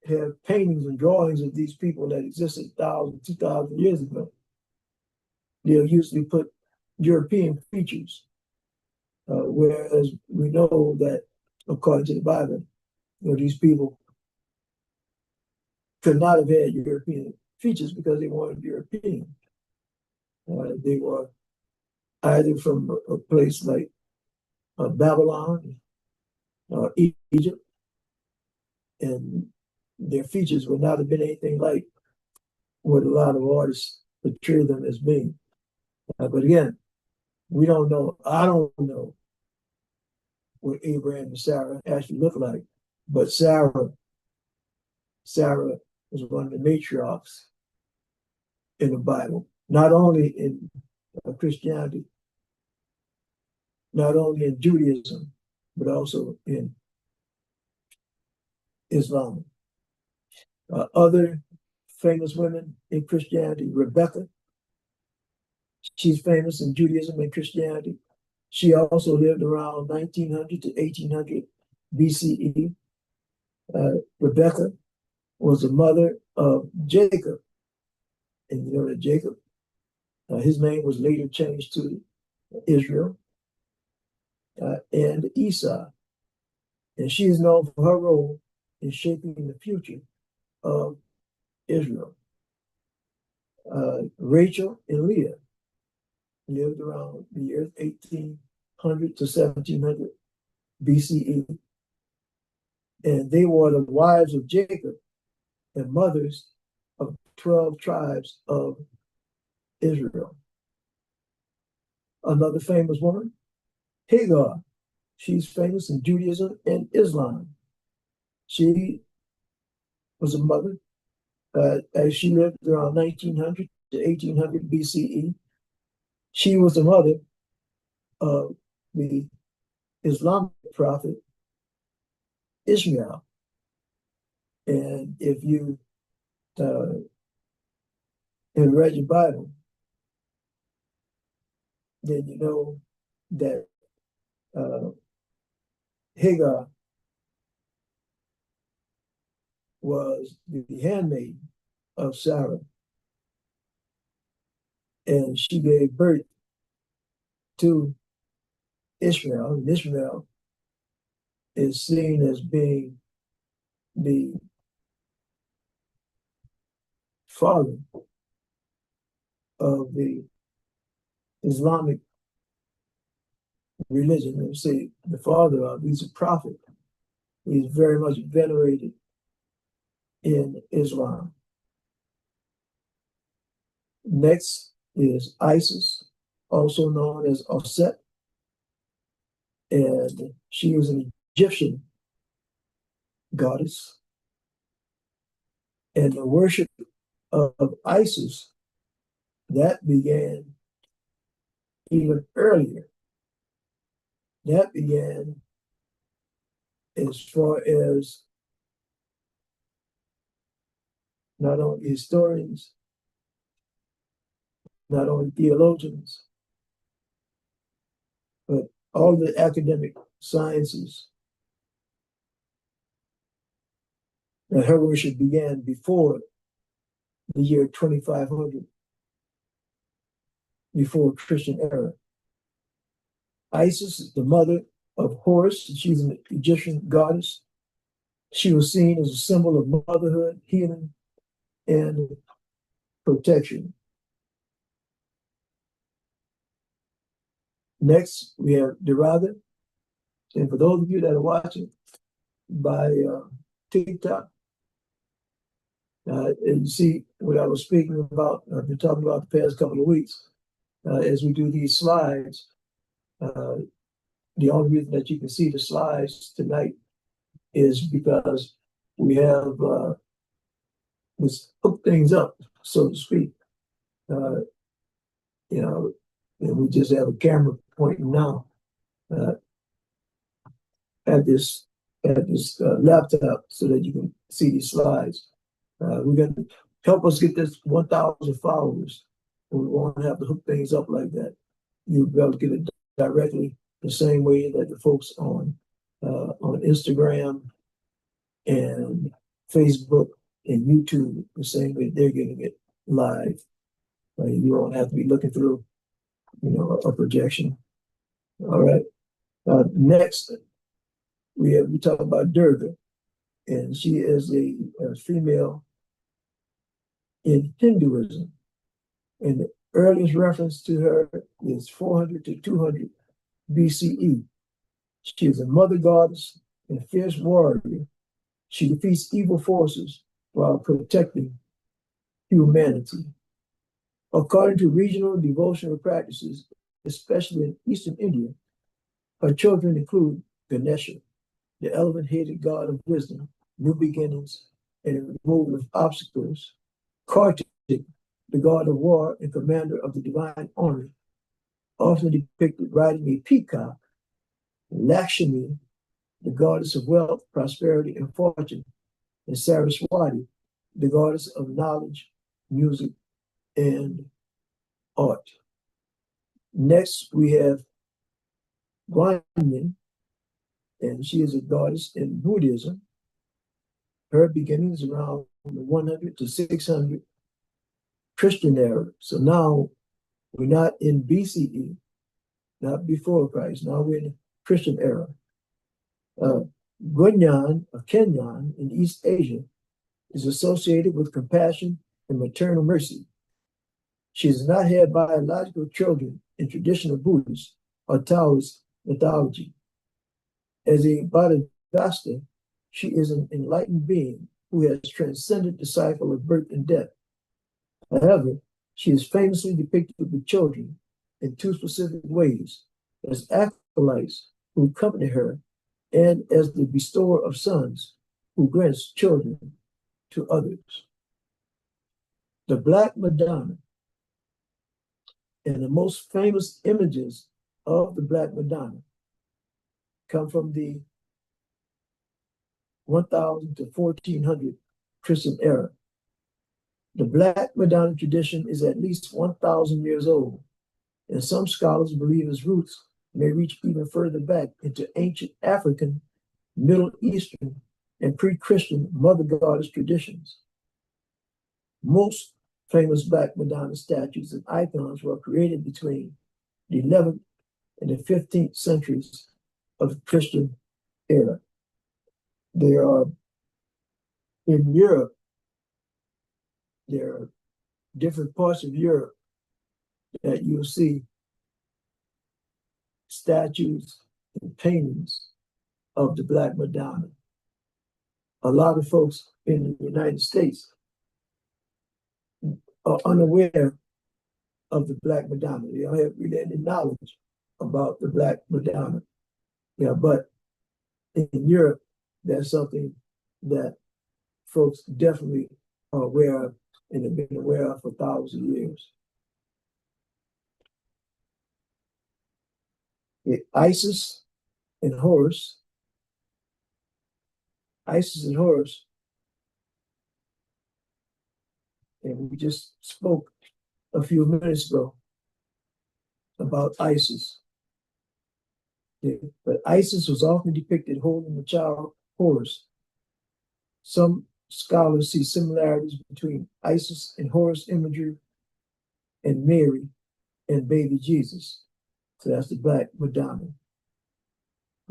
Speaker 1: have paintings and drawings of these people that existed 1,000, 2,000 years ago, they'll usually put European features, whereas we know that, according to the Bible, these people could not have had European features because they weren't European. They were either from a place like Babylon, Egypt, and their features would not have been anything like what a lot of artists portray them as being. But again, we don't know. I don't know what Abraham and Sarah actually look like. But Sarah was one of the matriarchs in the Bible, not only in Christianity, not only in Judaism, but also in Islam. Other famous women in Christianity, Rebecca, she's famous in Judaism and Christianity. She also lived around 1900 to 1800 BCE. Rebecca was the mother of Jacob. And you know that Jacob, his name was later changed to Israel, and Esau. And she is known for her role in shaping the future of Israel. Rachel and Leah lived around the year 1800 to 1700 BCE. And they were the wives of Jacob and mothers of 12 tribes of Israel. Another famous woman, Hagar. She's famous in Judaism and Islam. She was a mother as she lived around 1900 to 1800 BCE. She was the mother of the Islamic prophet Ishmael. And if you have read your Bible, then you know that Hagar was the handmaid of Sarah, and she gave birth to Ishmael. And Ishmael is seen as being the father of the Islamic religion. Let me say the father of, he's a prophet. He's very much venerated in Islam. Next is Isis, also known as Osset, and she is an Egyptian goddess. And the worship of Isis, that began even earlier. That began as far as not only historians, not only theologians, but all the academic sciences, that her worship began before the year 2500, before Christian era. Isis is the mother of Horus. She's an Egyptian goddess. She was seen as a symbol of motherhood, healing, and protection. Next, we have Derada. And for those of you that are watching by TikTok, and you see what I was speaking about, I've been talking about the past couple of weeks, as we do these slides. The only reason that you can see the slides tonight is because we have let's hook things up, so to speak. You know, and we just have a camera pointing now at this laptop so that you can see these slides. We're going to help us get this 1,000 followers. We won't have to hook things up like that. You'll be able to get it directly the same way that the folks on Instagram and Facebook and YouTube, the same way they're getting it live. You won't have to be looking through, a projection. All right. Next, we talk about Durga, and she is a female in Hinduism. And the earliest reference to her is 400 to 200 BCE. She is a mother goddess and fierce warrior. She defeats evil forces while protecting humanity. According to regional devotional practices, especially in Eastern India, her children include Ganesha, the elephant-headed god of wisdom, new beginnings, and removal of obstacles; Kartik, the god of war and commander of the divine army, often depicted riding a peacock; Lakshmi, the goddess of wealth, prosperity, and fortune; and Saraswati, the goddess of knowledge, music, and art. Next, we have Guanyin, and she is a goddess in Buddhism. Her beginnings around 100 to 600 Christian era. So now we're not in BCE, not before Christ. Now we're in the Christian era. Gunyan, or Kenyan, in East Asia, is associated with compassion and maternal mercy. She has not had biological children in traditional Buddhist or Taoist mythology. As a Bodhisattva, she is an enlightened being who has transcended the cycle of birth and death. However, she is famously depicted with children in two specific ways: as acolytes who accompany her, and as the bestower of sons who grants children to others. The Black Madonna, and the most famous images of the Black Madonna come from the 1000 to 1400 Christian era. The Black Madonna tradition is at least 1,000 years old, and some scholars believe its roots may reach even further back into ancient African, Middle Eastern, and pre-Christian mother goddess traditions. Most famous Black Madonna statues and icons were created between the 11th and the 15th centuries of the Christian era. There are, in Europe, there are different parts of Europe that you'll see statues and paintings of the Black Madonna. A lot of folks in the United States are unaware of the Black Madonna. They don't have really any knowledge about the Black Madonna. Yeah, but in Europe, that's something that folks definitely are aware of and have been aware of for thousands of years. Isis and Horus. Isis and Horus, and we just spoke a few minutes ago about Isis. Yeah, but Isis was often depicted holding the child Horus. Some scholars see similarities between Isis and Horus imagery and Mary and baby Jesus. So that's the Black Madonna.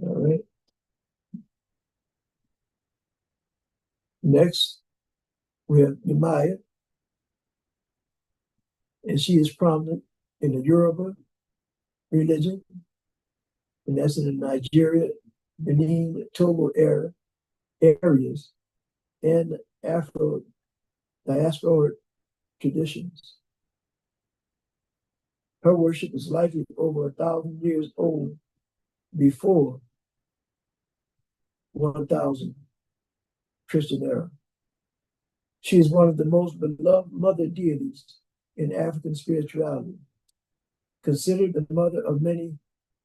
Speaker 1: All right. Next, we have Nemaya, and she is prominent in the Yoruba religion, and that's in the Nigeria, Benin, Togo areas, and Afro diasporic traditions. Her worship is likely over 1,000 years old before 1000 Christian era. She is one of the most beloved mother deities in African spirituality, considered the mother of many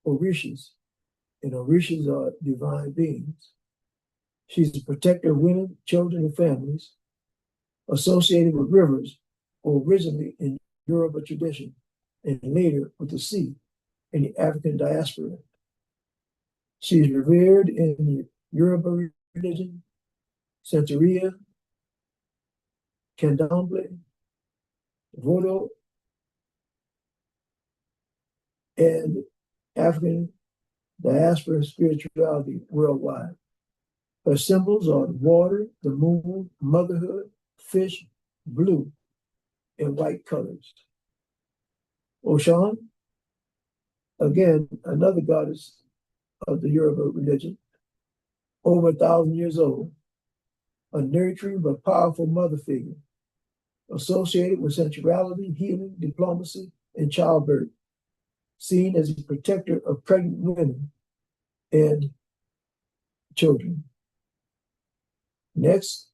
Speaker 1: Orishas, and Orishas are divine beings. She's a protector of women, children, and families, associated with rivers, originally in Yoruba tradition, and later with the sea in the African diaspora. She is revered in the Yoruba religion, Santeria, Candomblé, Voodoo, and African diaspora spirituality worldwide. Her symbols are the water, the moon, motherhood, fish, blue, and white colors. Oshan, again, another goddess of the Yoruba religion, over 1,000 years old, a nurturing but powerful mother figure, associated with sensuality, healing, diplomacy, and childbirth, seen as a protector of pregnant women and children. Next,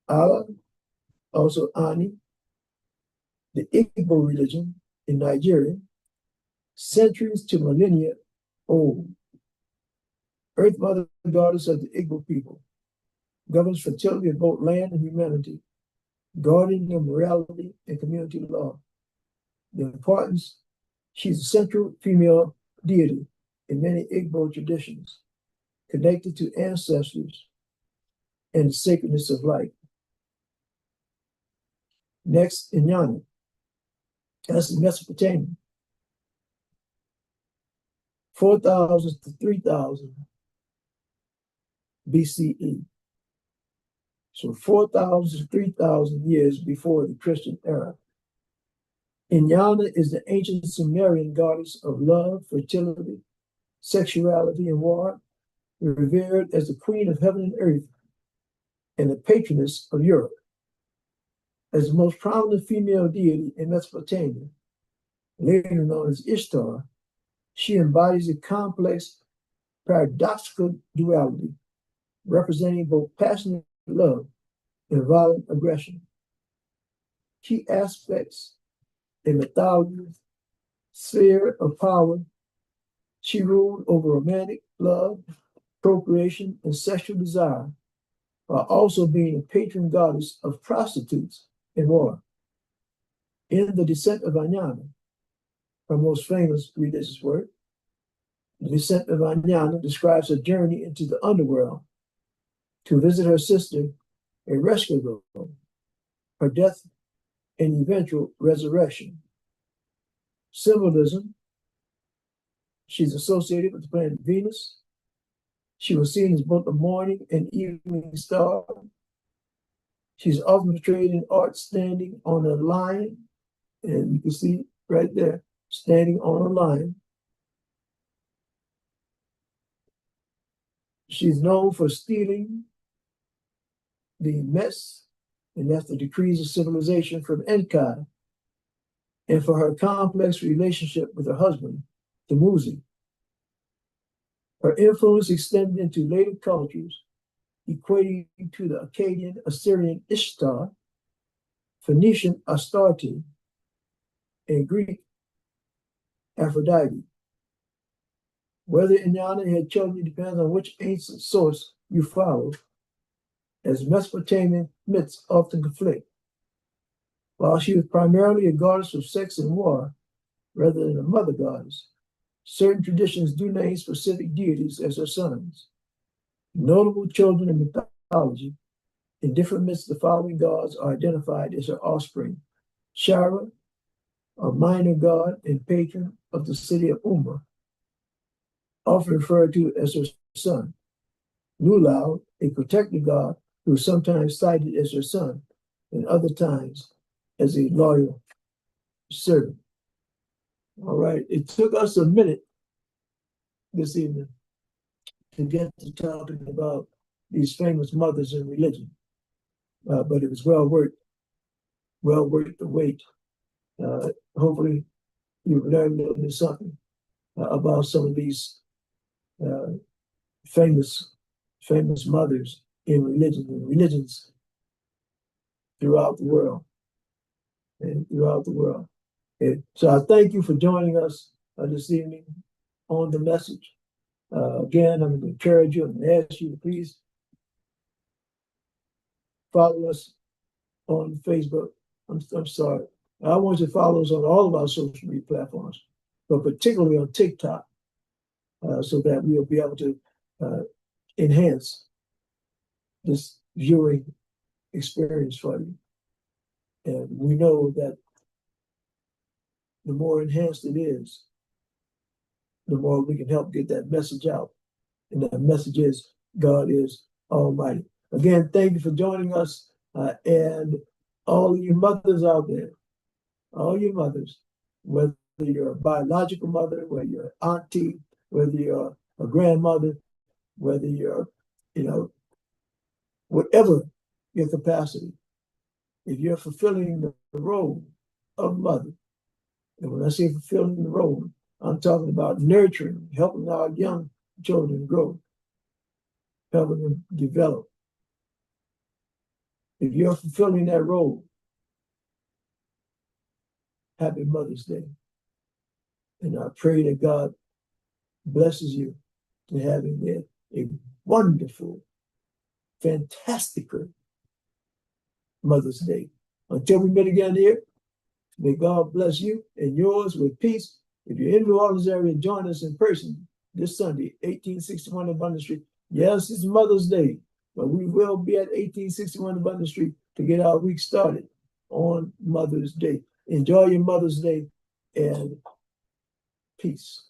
Speaker 1: Allah, also Ani, the Igbo religion in Nigeria, centuries to millennia old. Earth Mother, goddess of the Igbo people, governs fertility of both land and humanity, guardian of morality and community law. The importance, she's a central female deity in many Igbo traditions, connected to ancestors and the sacredness of life. Next, Inyana, that's in Mesopotamia, 4,000 to 3,000 BCE. So 4,000 to 3,000 years before the Christian era. Inyana is the ancient Sumerian goddess of love, fertility, sexuality, and war, revered as the queen of heaven and earth and the patroness of Europe. As the most prominent female deity in Mesopotamia, later known as Ishtar, she embodies a complex, paradoxical duality, representing both passionate love and violent aggression. Key aspects in mythology's sphere of power, she ruled over romantic love, procreation, and sexual desire, while also being a patron goddess of prostitutes and war. In The Descent of Anyana, her most famous religious work, The Descent of Anyana describes her journey into the underworld to visit her sister and rescue her, her death and eventual resurrection. Symbolism, she's associated with the planet Venus. She was seen as both a morning and evening star. She's often portrayed in art standing on a lion, and you can see right there, standing on a lion. She's known for stealing the mess, and that's the decrees of civilization from Enkai, and for her complex relationship with her husband, the Muzi. Her influence extended into later cultures, equating to the Akkadian Assyrian Ishtar, Phoenician Astarte, and Greek Aphrodite. Whether Inanna had children depends on which ancient source you follow, as Mesopotamian myths often conflict. While she was primarily a goddess of sex and war, rather than a mother goddess, certain traditions do name specific deities as her sons. Notable children in mythology, in different myths, the following gods are identified as her offspring: Shara, a minor god and patron of the city of Umma, often referred to as her son; Lulau, a protector god who is sometimes cited as her son, and other times as a loyal servant. All right, it took us a minute this evening to get to talking about these famous mothers in religion, but it was well worth the wait. Hopefully, you've learned a little something about some of these uh, famous mothers in religions throughout the world and throughout the world. And so I thank you for joining us this evening on the message. Again, I'm going to encourage you and ask you to please follow us on Facebook. I'm sorry. I want you to follow us on all of our social media platforms, but particularly on TikTok, so that we'll be able to enhance this viewing experience for you. And we know that the more enhanced it is, the more we can help get that message out. And that message is God is Almighty. Again, thank you for joining us. And all of you mothers out there, all you mothers, whether you're a biological mother, whether you're an auntie, whether you're a grandmother, whether you're, whatever your capacity, if you're fulfilling the role of mother, and when I say fulfilling the role, I'm talking about nurturing, helping our young children grow, helping them develop. If you're fulfilling that role, happy Mother's Day. And I pray that God blesses you to having a wonderful, fantastical Mother's Day. Until we meet again here, may God bless you and yours with peace. If you're in the New Orleans area, join us in person this Sunday, 1861 Abundant Street. Yes, it's Mother's Day, but we will be at 1861 Abundant Street to get our week started on Mother's Day. Enjoy your Mother's Day and peace.